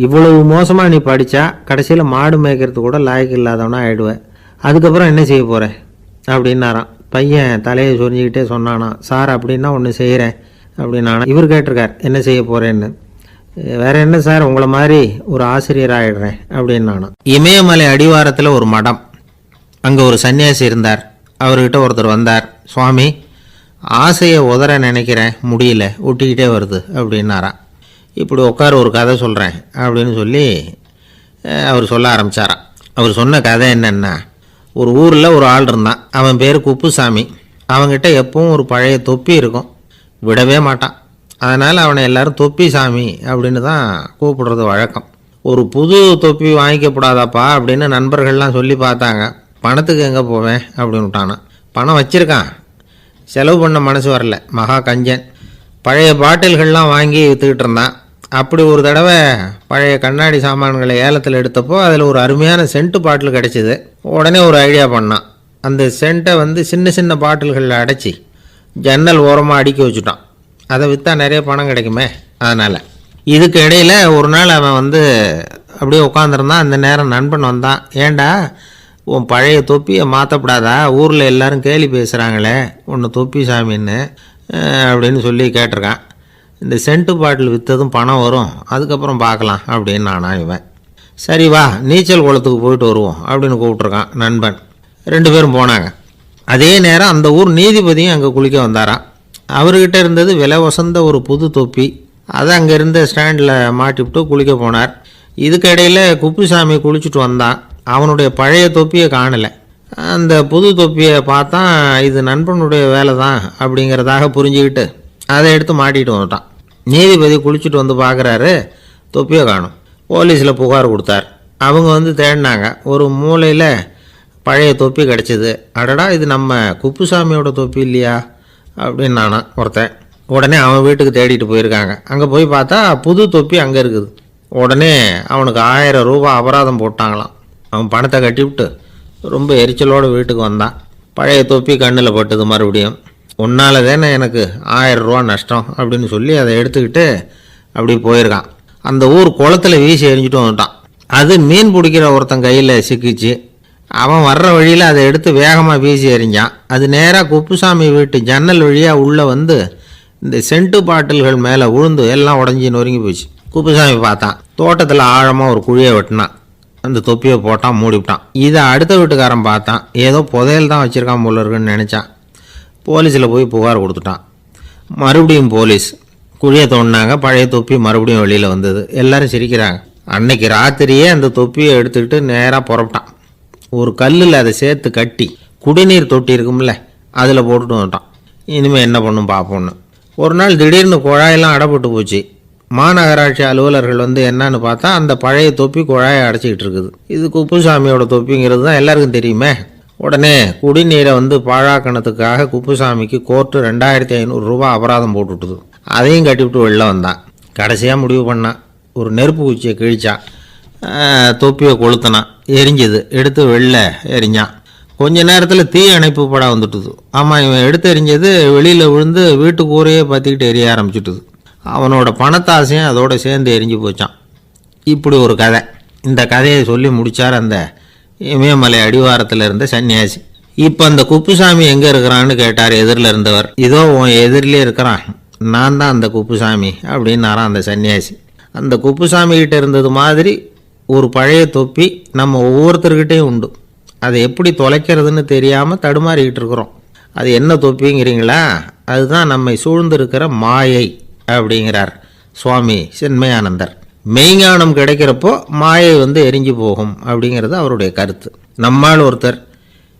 இவ்வளவு மோசமாக நீ படித்தா கடைசியில் மாடு மேய்க்கிறது கூட லாய்க்கு இல்லாதவனா ஆயிடுவேன், அதுக்கப்புறம் என்ன செய்ய போகிறேன் அப்படின்னாராம். பையன் தலையை சொரிஞ்சிக்கிட்டே சொன்னானா, சார் அப்படின்னா ஒன்று செய்கிறேன் அப்படின்னானா. இவர் கேட்டிருக்கார், என்ன செய்ய போகிறேன்னு. வேற என்ன சார், உங்களை மாதிரி ஒரு ஆசிரியர் ஆகிடுறேன் அப்படின்னானா. இமயமலை அடிவாரத்தில் ஒரு மடம், அங்கே ஒரு சன்னியாசி இருந்தார். அவர்கிட்ட ஒருத்தர் வந்தார். சுவாமி, ஆசையை உதற நினைக்கிறேன், முடியல, ஒட்டிக்கிட்டே வருது அப்படின்னாராம். இப்படி உட்கார, ஒரு கதை சொல்கிறேன் அப்படின்னு சொல்லி அவர் சொல்ல ஆரம்பித்தாராம். அவர் சொன்ன கதை என்னென்னா, ஒரு ஊரில் ஒரு ஆள் இருந்தான். அவன் பேர் குப்புசாமி. அவன்கிட்ட எப்பவும் ஒரு பழைய தொப்பி இருக்கும், விடவே மாட்டான். அதனால் அவனை எல்லாரும் தொப்பி சாமி அப்படின்னு தான் கூப்பிடுறது வழக்கம். ஒரு புது தொப்பி வாங்கிக்கப்படாதாப்பா அப்படின்னு நண்பர்கள்லாம் சொல்லி பார்த்தாங்க. பணத்துக்கு எங்கே போவேன் அப்படின்னு விட்டானான். பணம் வச்சுருக்கான், செலவு பண்ண மனசு வரல, மகா கஞ்சன். பழைய பாட்டில்கள்லாம் வாங்கி விற்றுக்கிட்டு இருந்தான். அப்படி ஒரு தடவை பழைய கண்ணாடி சாமான்களை ஏலத்தில் எடுத்தப்போ அதில் ஒரு அருமையான சென்ட்டு பாட்டில் கிடச்சிது. உடனே ஒரு ஐடியா பண்ணான். அந்த சென்ட்டை வந்து சின்ன சின்ன பாட்டில்களில் அடைச்சி ஜன்னல் ஓரமாக அடுக்கி வச்சுட்டான். அதை விற்றா நிறைய பணம் கிடைக்குமே, அதனால். இதுக்கு இடையில் ஒரு நாள் அவன் வந்து அப்படியே உட்காந்துருந்தான். அந்த நேரம் நண்பன் வந்தான். ஏண்டா, உன் பழைய தொப்பியை மாற்றப்படாதா, ஊரில் எல்லோரும் கேலி பேசுகிறாங்களே ஒன்று தொப்பி சாமின்னு அப்படின்னு சொல்லி கேட்டிருக்கான். இந்த சென்ட்டு பாட்டில் விற்றதும் பணம் வரும், அதுக்கப்புறம் பார்க்கலாம் அப்படின்னு நானா. இவன் சரி வா, நீச்சல் குளத்துக்கு போயிட்டு வருவோம் அப்படின்னு கூப்பிட்ருக்கான் நண்பன். 2 பேரும் போனாங்க. அதே நேரம் அந்த ஊர் நீதிபதியும் அங்கே குளிக்க வந்தாராம். அவர்கிட்ட இருந்தது விலை வசந்த ஒரு புது தொப்பி. அதை அங்கே இருந்த ஸ்டாண்டில் மாட்டிவிட்டு குளிக்க போனார். இதுக்கு இடையில் குப்புசாமி குளிச்சுட்டு வந்தான். அவனுடைய பழைய தொப்பியை காணலை. அந்த புது தொப்பியை பார்த்தா இது நண்பனுடைய வேலை தான் அப்படிங்கிறதாக புரிஞ்சுக்கிட்டு அதை எடுத்து மாட்டிகிட்டு வந்துட்டான். நீதிபதி குளிச்சுட்டு வந்து பார்க்குறாரு, தொப்பியை காணும். போலீஸில் புகார் கொடுத்தார். அவங்க வந்து தேடினாங்க. ஒரு மூலையில் பழைய தொப்பி கிடச்சிது. அடடா, இது நம்ம குப்புசாமியோட தொப்பி இல்லையா அப்படின்னு நானா ஒருத்தன். உடனே அவன் வீட்டுக்கு தேடிட்டு போயிருக்காங்க. அங்கே போய் பார்த்தா புது தொப்பி அங்கே இருக்குது. உடனே அவனுக்கு 1000 ரூபா அபராதம் போட்டாங்களாம். அவன் பணத்தை கட்டிவிட்டு ரொம்ப எரிச்சலோடு வீட்டுக்கு வந்தான். பழைய தொப்பி கண்ணில் பட்டுது. மறுபடியும் உன்னால தானே எனக்கு 1000 ரூபா நஷ்டம் அப்படின்னு சொல்லி அதை எடுத்துக்கிட்டு அப்படி போயிருக்கான். அந்த ஊர் குளத்தில் வீசி எரிஞ்சிட்டு வந்துட்டான். அது மீன் பிடிக்கிற ஒருத்தன் கையில் சிக்கிச்சு. அவன் வர்ற வழியில் அதை எடுத்து வேகமாக வீசி எறிஞ்சான். அது நேராக குப்புசாமி வீட்டு ஜன்னல் வழியாக உள்ளே வந்து இந்த சென்ட்டு பாட்டில்கள் மேலே விழுந்து எல்லாம் உடஞ்சி நொறுங்கி போச்சு. குப்புசாமி பார்த்தான். தோட்டத்தில் ஆழமாக ஒரு குழியை வெட்டினான். அந்த தொப்பியை போட்டான், மூடிவிட்டான். இதை அடுத்த வீட்டுக்காரன் பார்த்தான். ஏதோ புதையல் தான் வச்சுருக்கான் போல இருக்குன்னு நினச்சான். போலீஸில் போய் புகார் கொடுத்துட்டான். மறுபடியும் போலீஸ் குழியை தோண்டினாங்க. பழைய தொப்பி மறுபடியும் வெளியில் வந்தது. எல்லோரும் சிரிக்கிறாங்க. அன்னைக்கு ராத்திரியே அந்த தொப்பியை எடுத்துக்கிட்டு நேராக புறப்பட்டான். ஒரு கல்லில் அதை சேர்த்து கட்டி குடிநீர் தொட்டி இருக்கும்ல, அதில் போட்டுட்டு வந்துட்டான். இனிமேல் என்ன பண்ணும் பார்ப்போன்னு. ஒரு நாள் திடீர்னு குழாயெல்லாம் அடைப்பட்டு போச்சு. மாநகராட்சி அலுவலர்கள் வந்து என்னன்னு பார்த்தா அந்த பழைய தொப்பி குழாயை அடைச்சிக்கிட்டு இருக்குது. இது குப்புசாமியோட தொப்பிங்கிறது தான் எல்லாருக்கும் தெரியுமே. உடனே குடிநீரை வந்து பாழாக்கணத்துக்காக குப்புசாமிக்கு கோர்ட்டு 2500 ரூபா அபராதம் போட்டுவிட்டுது. அதையும் கட்டிவிட்டு வெளில வந்தான். கடைசியாக முடிவு பண்ணான். ஒரு நெருப்பு குச்சியை கிழிச்சான். தொப்பியை கொளுத்தினான். எரிஞ்சது. எடுத்து வெளில எரிஞ்சான். கொஞ்ச நேரத்தில் தீ அணைப்பு படம் வந்துட்டுது. ஆமாம், இவன் எடுத்து எரிஞ்சது வெளியில் விழுந்து வீட்டு கூரையே பற்றிக்கிட்டு எரிய ஆரம்பிச்சுட்டுது. அவனோட பணத்தாசையும் அதோடு சேர்ந்து எரிஞ்சு போச்சான். இப்படி ஒரு கதை. இந்த கதையை சொல்லி முடித்தார் அந்த இமயமலை அடிவாரத்தில் இருந்த சன்னியாசி. இப்போ அந்த குப்புசாமி எங்கே இருக்கிறான்னு கேட்டார் எதிரில் இருந்தவர். இதோ உன் எதிரிலே இருக்கிறான், நான் தான் அந்த குப்புசாமி அப்படின்னாரான் அந்த சன்னியாசி. அந்த குப்புசாமி கிட்ட இருந்தது மாதிரி ஒரு பழைய தொப்பி நம்ம ஒவ்வொருத்தர்கிட்டையும் உண்டு. அதை எப்படி தொலைக்கிறதுன்னு தெரியாமல் தடுமாறிக்கிட்டு இருக்கிறோம். அது என்ன தொப்பிங்கிறீங்களா? அதுதான் நம்மை சூழ்ந்திருக்கிற மாயை அப்படிங்கிறார் சுவாமி சின்மயானந்தர். மெய்ஞானம் கிடைக்கிறப்போ மாயை வந்து எரிஞ்சு போகும் அப்படிங்கிறது அவருடைய கருத்து. நம்மால் ஒருத்தர்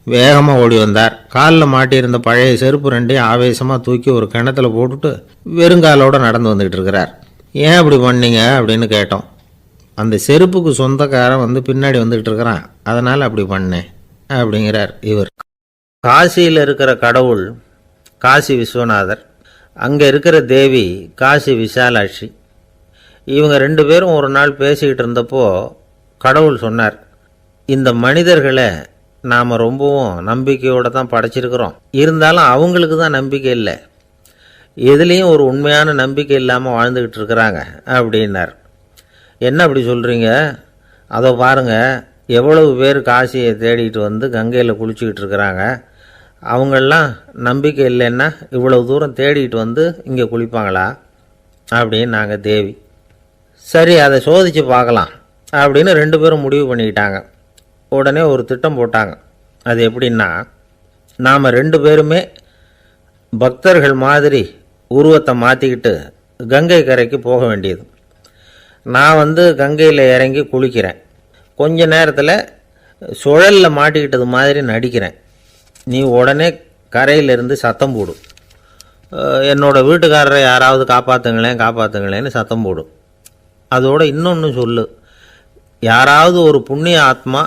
வேகமாக ஓடி வந்தார். காலில் மாட்டியிருந்த பழைய செருப்பு ரெண்டையும் ஆவேசமாக தூக்கி ஒரு கிணத்துல போட்டுட்டு வெறுங்காலோடு நடந்து வந்துக்கிட்டு இருக்கிறார். ஏன் அப்படி பண்ணீங்க அப்படின்னு கேட்டோம். அந்த செருப்புக்கு சொந்தக்காரன் வந்து பின்னாடி வந்துக்கிட்டு இருக்கிறான், அதனால் அப்படி பண்ணேன் அப்படிங்கிறார் இவர். காசியில் இருக்கிற கடவுள் காசி விஸ்வநாதர், அங்கே இருக்கிற தேவி காசி விசாலாட்சி. இவங்க 2 பேரும் ஒரு நாள் பேசிக்கிட்டு இருந்தப்போ கடவுள் சொன்னார், இந்த மனிதர்களை நாம் ரொம்பவும் நம்பிக்கையோடு தான் படைச்சிருக்கிறோம். இருந்தாலும் அவங்களுக்கு தான் நம்பிக்கை இல்லை, எதுலேயும் ஒரு உண்மையான நம்பிக்கை இல்லாமல் வாழ்ந்துக்கிட்டு இருக்கிறாங்க அப்படின்னார். என்ன அப்படி சொல்கிறீங்க? அதோ பாருங்கள், எவ்வளவு பேர் காசியை தேடிட்டு வந்து கங்கையில் குளிச்சுக்கிட்டு இருக்கிறாங்க. அவங்களெலாம் நம்பிக்கை இல்லைன்னா இவ்வளவு தூரம் தேடிட்டு வந்து இங்கே குளிப்பாங்களா அப்படின்னு நாங்கள் தேவி. சரி, அதை சோதித்து பார்க்கலாம் அப்படின்னு 2 பேரும் முடிவு பண்ணிக்கிட்டாங்க. உடனே ஒரு திட்டம் போட்டாங்க. அது எப்படின்னா, நாம் 2 பேருமே பக்தர்கள் மாதிரி உருவத்தை மாற்றிக்கிட்டு கங்கை கரைக்கு போக வேண்டியது. நான் வந்து கங்கையில் இறங்கி குளிக்கிறேன். கொஞ்ச நேரத்தில் சுழலில் மாட்டிக்கிட்டது மாதிரி நடிக்கிறேன். நீ உடனே கரையிலிருந்து சத்தம் போடும். என்னோடய வீட்டுக்காரரை யாராவது காப்பாற்றுங்களேன்னு சத்தம் போடும். அதோடு இன்னொன்று சொல்லு, யாராவது ஒரு புண்ணிய ஆத்மா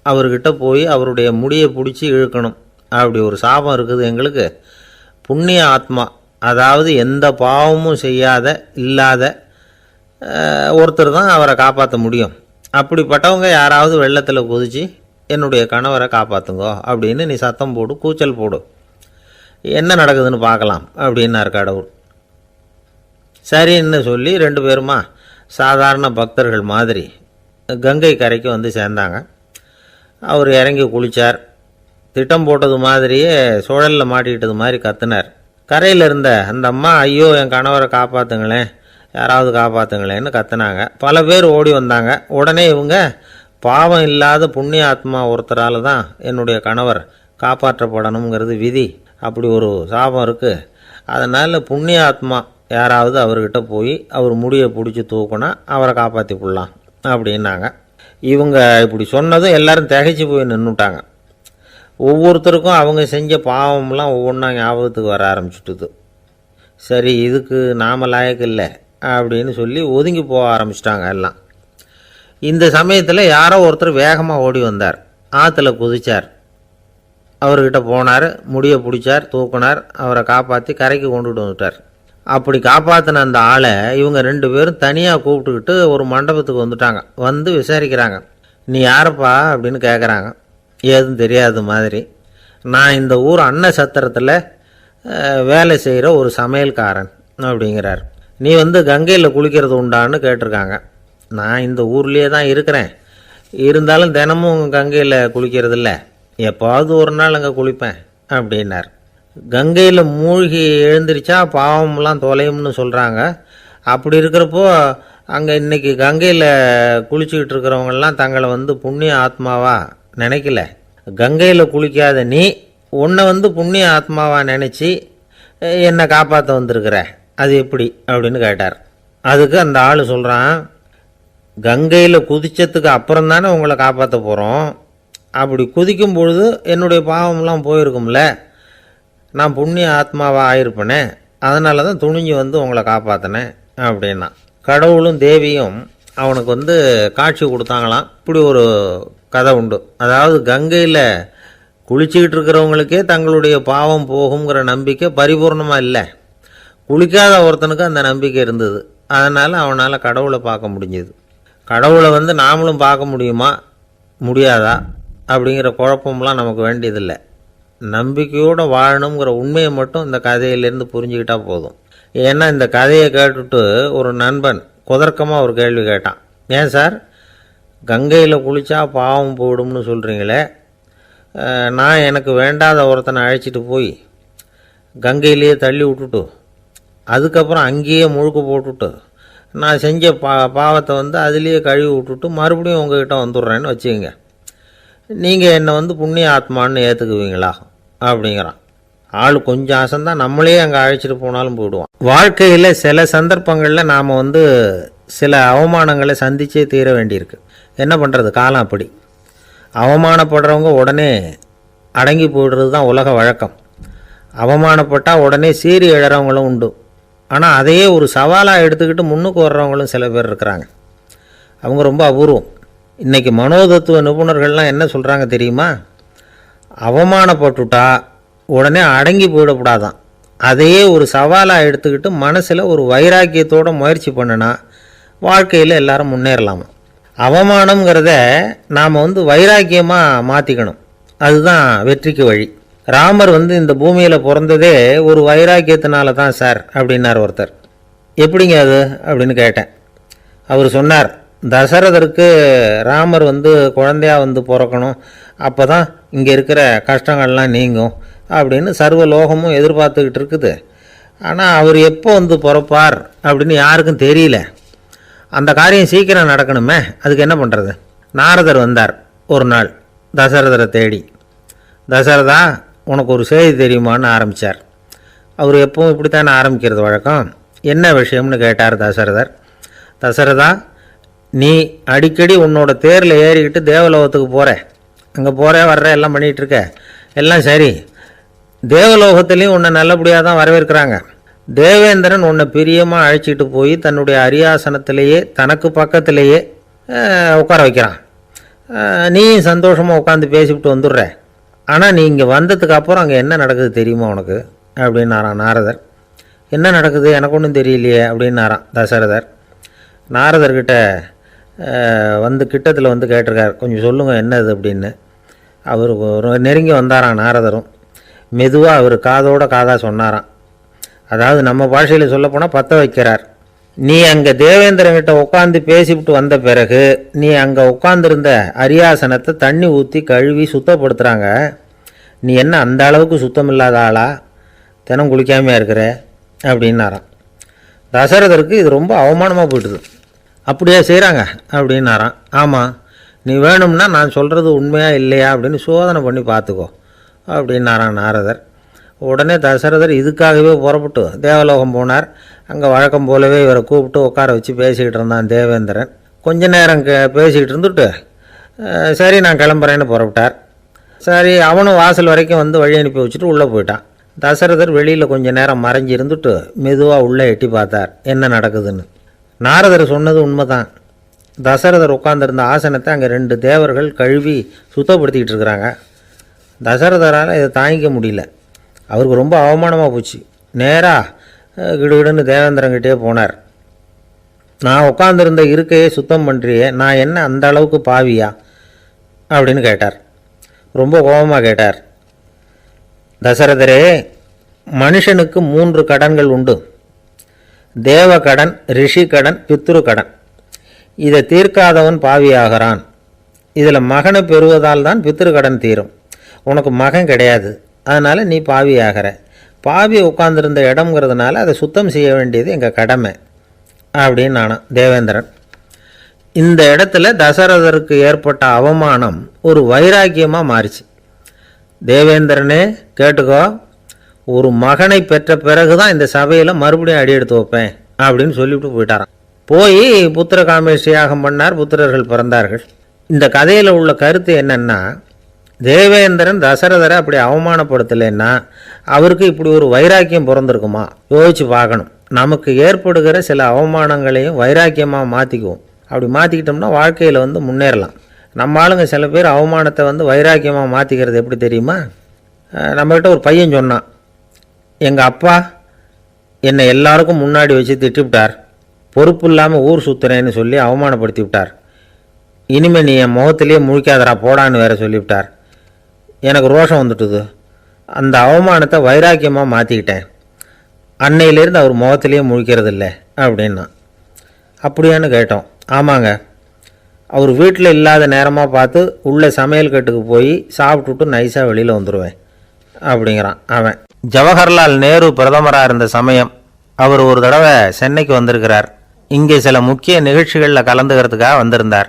அவர்கிட்ட போய் அவருடைய முடியை பிடிச்சி இழுக்கணும். அப்படி ஒரு சாபம் இருக்குது எங்களுக்கு. புண்ணிய ஆத்மா, அதாவது எந்த பாவமும் செய்யாத இல்லாத ஒருத்தர் தான் அவரை காப்பாற்ற முடியும். அப்படிப்பட்டவங்க யாராவது வெள்ளத்தில் குதித்து என்னுடைய கணவரை காப்பாற்றுங்கோ அப்படின்னு நீ சத்தம் போடு, கூச்சல் போடு, என்ன நடக்குதுன்னு பார்க்கலாம் அப்படின்னார் கடவுள். சரின்னு சொல்லி 2 பேருமா சாதாரண பக்தர்கள் மாதிரி கங்கை கரைக்கு வந்து சேர்ந்தாங்க. அவர் இறங்கி குளித்தார். திட்டம் போட்டது மாதிரியே சுழலில் மாட்டிக்கிட்டது மாதிரி கத்துனார். கரையில் இருந்த அந்த அம்மா, ஐயோ என் கணவரை காப்பாற்றுங்களேன், யாராவது காப்பாற்றுங்களேன்னு கத்துனாங்க. பல பேர் ஓடி வந்தாங்க. உடனே இவங்க, பாவம் இல்லாத புண்ணிய ஆத்மா ஒருத்தரால் தான் என்னுடைய கணவர் காப்பாற்றப்படணுங்கிறது விதி, அப்படி ஒரு சாபம் இருக்குது, அதனால் புண்ணிய ஆத்மா யாராவது அவர்கிட்ட போய் அவர் முடியை பிடிச்சி தூக்குனா அவரை காப்பாற்றி கொள்ளலாம் அப்படின்னாங்க. இவங்க இப்படி சொன்னதும் எல்லாரும் திகைச்சு போய் நின்றுட்டாங்க. ஒவ்வொருத்தருக்கும் அவங்க செஞ்ச பாவம்லாம் ஒவ்வொன்றா ஞாபகத்துக்கு வர ஆரம்பிச்சுட்டுது. சரி, இதுக்கு நாம லாயக்கு இல்லை அப்படின்னு சொல்லி ஒதுங்கி போக ஆரம்பிச்சிட்டாங்க எல்லாம். இந்த சமயத்தில் யாரோ ஒருத்தர் வேகமாக ஓடி வந்தார். ஆற்றுல குதிச்சார். அவர்கிட்ட போனார், முடியை பிடிச்சார், தூக்குனார், அவரை காப்பாற்றி கரைக்கு கொண்டுட்டு வந்துட்டார். அப்படி காப்பாற்றின அந்த ஆளை இவங்க 2 பேரும் தனியாக கூப்பிட்டுக்கிட்டு ஒரு மண்டபத்துக்கு வந்துட்டாங்க. வந்து விசாரிக்கிறாங்க. நீ யாரப்பா அப்படின்னு கேட்குறாங்க. ஏதும் தெரியாத மாதிரி. நான் இந்த ஊர் அன்ன சத்திரத்தில் வேலை செய்கிற ஒரு சமையல்காரன் அப்படிங்கிறார். நீ வந்து கங்கையில் குளிக்கிறது உண்டான்னு கேட்டிருக்காங்க. நான் இந்த ஊர்லேயே தான் இருக்கிறேன், இருந்தாலும் தினமும் கங்கையில் குளிக்கிறது இல்லை, எப்போவாவது ஒரு நாள் அங்கே குளிப்பேன் அப்படின்னார். கங்கையில் மூழ்கி எழுந்திரிச்சா பாவம்லாம் தொலையும்னு சொல்கிறாங்க. அப்படி இருக்கிறப்போ அங்கே இன்றைக்கி கங்கையில் குளிச்சுக்கிட்டு இருக்கிறவங்கெல்லாம் தங்களை வந்து புண்ணிய ஆத்மாவா நினைக்கல. கங்கையில் குளிக்காத நீ உன்னை வந்து புண்ணிய ஆத்மாவா நினச்சி என்னை காப்பாற்ற வந்திருக்கிற, அது எப்படி அப்படின்னு கேட்டார். அதுக்கு அந்த ஆள் சொல்கிறான், கங்கையில் குதிச்சதுக்கு அப்புறம் தானே உங்களை காப்பாற்ற போகிறோம். அப்படி குதிக்கும் பொழுது என்னுடைய பாவம்லாம் போயிருக்கும்ல, நான் புண்ணிய ஆத்மாவாக ஆயிருப்பேனே, அதனால தான் துணிஞ்சு வந்து உங்களை காப்பாற்றினேன் அப்படின்னா. கடவுளும் தேவியும் அவனுக்கு வந்து காட்சி கொடுத்தாங்களாம். இப்படி ஒரு கதை உண்டு. அதாவது கங்கையில் குளிச்சுக்கிட்டு இருக்கிறவங்களுக்கே தங்களுடைய பாவம் போகுங்கிற நம்பிக்கை பரிபூர்ணமாக இல்லை. குளிக்காத ஒருத்தனுக்கு அந்த நம்பிக்கை இருந்தது. அதனால் அவனால் கடவுளை பார்க்க முடிஞ்சது. கடவுளை வந்து நாமளும் பார்க்க முடியுமா முடியாதா அப்படிங்கிற குழப்பம்லாம் நமக்கு வேண்டியதில்லை. நம்பிக்கையோடு வாழணுங்கிற உண்மையை மட்டும் இந்த கதையிலேருந்து புரிஞ்சுக்கிட்டால் போதும். ஏன்னா இந்த கதையை கேட்டுட்டு ஒரு நண்பன் குதர்க்கமாக ஒரு கேள்வி கேட்டான். ஏன் சார், கங்கையில் குளித்தா பாவம் போயிடும்னு சொல்கிறீங்களே, நான் எனக்கு வேண்டாத ஒருத்தனை அழைச்சிட்டு போய் கங்கையிலேயே தள்ளி விட்டுட்டு அதுக்கப்புறம் அங்கேயே முழுக்க போட்டுட்டு நான் செஞ்ச பாவத்தை வந்து அதுலேயே கழுவி விட்டுட்டு மறுபடியும் உங்ககிட்ட வந்துடுறேன்னு வச்சுக்கோங்க, நீங்கள் என்னை வந்து புண்ணிய ஆத்மான்னு ஏற்றுக்குவீங்களா அப்படிங்கிறான். ஆள் கொஞ்சம் ஆசைந்தான், நம்மளே அங்கே அழைச்சிட்டு போனாலும் போயிடுவான். வாழ்க்கையில் சில சந்தர்ப்பங்களில் நாம் வந்து சில அவமானங்களை சந்திச்சே தீர வேண்டியிருக்கு. என்ன பண்ணுறது, காலம் அப்படி. அவமானப்படுறவங்க உடனே அடங்கி போய்டுறது தான் உலக வழக்கம். அவமானப்பட்டால் உடனே சீறி எழறவங்களும் உண்டு. ஆனால் அதையே ஒரு சவாலாக எடுத்துக்கிட்டு முன்னுக்கு வர்றவங்களும் சில பேர் இருக்கிறாங்க. அவங்க ரொம்ப அபூர்வம். இன்றைக்கி மனோதத்துவ நிபுணர்கள்லாம் என்ன சொல்கிறாங்க தெரியுமா, அவமானப்பட்டுட்டா உடனே அடங்கி போயிடக்கூடாதான், அதையே ஒரு சவாலாக எடுத்துக்கிட்டு மனசில் ஒரு வைராக்கியத்தோடு முயற்சி பண்ணினா வாழ்க்கையில் எல்லாரும் முன்னேறலாமா. அவமானங்கிறத நாம் வந்து வைராக்கியமாக மாற்றிக்கணும், அதுதான் வெற்றிக்கு வழி. ராமர் வந்து இந்த பூமியில் பிறந்ததே ஒரு வைராக்கியத்தினால தான் சார் அப்படின்னார் ஒருத்தர். எப்படிங்க அது அப்படின்னு கேட்டேன். அவர் சொன்னார், தசரதருக்கு ராமர் வந்து குழந்தையாக வந்து பிறக்கணும், அப்போ தான் இங்கே இருக்கிற கஷ்டங்கள்லாம் நீங்கும் அப்படின்னு சர்வ லோகமும் எதிர்பார்த்துக்கிட்டு இருக்குது. ஆனால் அவர் எப்போ வந்து பிறப்பார் அப்படின்னு யாருக்கும் தெரியல. அந்த காரியம் சீக்கிரம் நடக்கணுமே, அதுக்கு என்ன பண்ணுறது. நாரதர் வந்தார் ஒரு நாள் தசரதரை தேடி. தசரதா, உனக்கு ஒரு செய்தி தெரியுமான்னு ஆரம்பித்தார். அவர் எப்பவும் இப்படித்தானே ஆரம்பிக்கிறது வழக்கம். என்ன விஷயம்னு கேட்டார் தசரதர். தசரதா, நீ அடிக்கடி உன்னோட தேரில் ஏறிக்கிட்டு தேவலோகத்துக்கு போகிற, அங்கே போகிற வர்ற எல்லாம் பண்ணிகிட்ருக்க, எல்லாம் சரி. தேவலோகத்துலேயும் உன்னை நல்லபடியாக தான் வரவேற்கிறாங்க. தேவேந்திரன் உன்னை பிரியமாக அழைச்சிட்டு போய் தன்னுடைய அரியாசனத்திலேயே தனக்கு பக்கத்திலேயே உட்கார வைக்கிறான். நீயும் சந்தோஷமாக உட்காந்து பேசிவிட்டு வந்துடுற. ஆனால் நீ இங்கே வந்ததுக்கு அப்புறம் அங்கே என்ன நடக்குது தெரியுமா உனக்கு அப்படின்னாரான் நாரதர். என்ன நடக்குது எனக்கு ஒன்றும் தெரியலையே அப்படின்னாரான் தசரதர். நாரதர்கிட்ட வந்து கிட்டத்தில் வந்து கேட்டிருக்கார், கொஞ்சம் சொல்லுங்கள் என்னது அப்படின்னு. அவர் நெருங்கி வந்தாரான் நாரதரும். மெதுவாக அவர் காதோட காதாக சொன்னாராம். அதாவது நம்ம பாஷையில் சொல்லப்போனால் பற்ற வைக்கிறார். நீ அங்கே தேவேந்திரங்கிட்ட உட்காந்து பேசிவிட்டு வந்த பிறகு நீ அங்கே உட்காந்துருந்த அரியாசனத்தை தண்ணி ஊற்றி கழுவி சுத்தப்படுத்துகிறாங்க. நீ என்ன அந்த அளவுக்கு சுத்தம் இல்லாத ஆளா, தினம் குளிக்காமையாக இருக்கிற அப்படின்னாராம். தசரதருக்கு இது ரொம்ப அவமானமாக போயிட்டுது. அப்படியே செய்கிறாங்க அப்படின்னாராம். ஆமாம், நீ வேணும்னா நான் சொல்கிறது உண்மையா இல்லையா அப்படின்னு சோதனை பண்ணி பார்த்துக்கோ அப்படின்னாரான் நாரதர். உடனே தசரதர் இதுக்காகவே புறப்பட்டு தேவலோகம் போனார். அங்கே வழக்கம் போலவே இவரை கூப்பிட்டு உட்கார வச்சு பேசிக்கிட்டு இருந்தான் தேவேந்திரன். கொஞ்ச நேரம் பேசிக்கிட்டு இருந்துட்டு சரி நான் கிளம்புறேன்னு புறப்பட்டார். சரி, அவனும் வாசல் வரைக்கும் வந்து வழி அனுப்பி வச்சுட்டு உள்ளே போயிட்டான். தசரதர் வெளியில் கொஞ்சம் நேரம் மறைஞ்சி இருந்துட்டு மெதுவாக உள்ளே எட்டி பார்த்தார் என்ன நடக்குதுன்னு. நாரதர் சொன்னது உண்மைதான். தசரதர் உட்கார்ந்திருந்த ஆசனத்தை அங்கே 2 தேவர்கள் கழுவி சுத்தப்படுத்திக்கிட்டு இருக்கிறாங்க. தசரதரால் இதை தாங்கிக்க முடியல. அவருக்கு ரொம்ப அவமானமாக போச்சு. நேராக கிடுகிடுன்னு தேவேந்திரங்கிட்டே போனார். நான் உட்காந்துருந்த இருக்கையே சுத்தம் பண்ணுறியே, நான் என்ன அந்த அளவுக்கு பாவியா அப்படின்னு கேட்டார். ரொம்ப கோபமாக கேட்டார். தசரதரே, மனுஷனுக்கு 3 கடன்கள் உண்டு. தேவ கடன், ரிஷி கடன், பித்ரு கடன். இதை தீர்க்காதவன் பாவியாகிறான். இதில் மகனை பெறுவதால் தான் பித்ரு கடன் தீரும். உனக்கு மகன் கிடையாது, அதனால் நீ பாவியாகிற. பாவி உட்கார்ந்துருந்த இடம்ங்கிறதுனால அதை சுத்தம் செய்ய வேண்டியது எங்கள் கடமை அப்படின்னு நானும் தேவேந்திரன். இந்த இடத்துல தசரதருக்கு ஏற்பட்ட அவமானம் ஒரு வைராக்கியமாக மாறிச்சு. தேவேந்திரனே கேட்டுக்கோ, ஒரு மகனை பெற்ற பிறகு தான் இந்த சபையில் மறுபடியும் அடி எடுத்து வைப்பேன் அப்படின்னு சொல்லிவிட்டு போயிட்டாரான். போய் புத்திர காமேஷ்டி யாகம் பண்ணார். புத்திரர்கள் பிறந்தார்கள். இந்த கதையில் உள்ள கருத்து என்னென்னா, தேவேந்திரன் தசரதரை அப்படி அவமானப்படுத்தலைன்னா அவருக்கு இப்படி ஒரு வைராக்கியம் பிறந்திருக்குமா? யோசிச்சு பார்க்கணும். நமக்கு ஏற்படுகிற சில அவமானங்களையும் வைராக்கியமாக மாற்றிக்குவோம். அப்படி மாற்றிக்கிட்டோம்னா வாழ்க்கையில் முன்னேறலாம். நம்ம ஆளுங்க சில பேர் அவமானத்தை வைராக்கியமாக மாற்றிக்கிறது எப்படி தெரியுமா? நம்மகிட்ட ஒரு பையன் சொன்னான், எங்கள் அப்பா என்னை எல்லாருக்கும் முன்னாடி வச்சு திட்டிவிட்டார், பொறுப்பு இல்லாமல் ஊர் சுற்றுறேன்னு சொல்லி அவமானப்படுத்தி விட்டார். இனிமேல் நீ என் முகத்திலேயே முழிக்காதரா போடான்னு வேற சொல்லிவிட்டார். எனக்கு ரோஷம் வந்துட்டுது. அந்த அவமானத்தை வைராக்கியமாக மாற்றிக்கிட்டேன். அன்னையிலேருந்து அவர் முகத்திலேயே முழிக்கிறது இல்லை அப்படின்னா. அப்படியான்னு கேட்டோம். ஆமாங்க, அவர் வீட்டில் இல்லாத நேரமாக பார்த்து உள்ள சமையல் கட்டுக்கு போய் சாப்பிட்டுட்டு நைஸாக வெளியில் வந்துடுவேன் அப்படிங்கிறான் அவன். ஜவஹர்லால் நேரு பிரதமராக இருந்த சமயம் அவர் ஒரு தடவை சென்னைக்கு வந்திருக்கிறார். இங்கே சில முக்கிய நிகழ்ச்சிகளில் கலந்துக்கிறதுக்காக வந்திருந்தார்.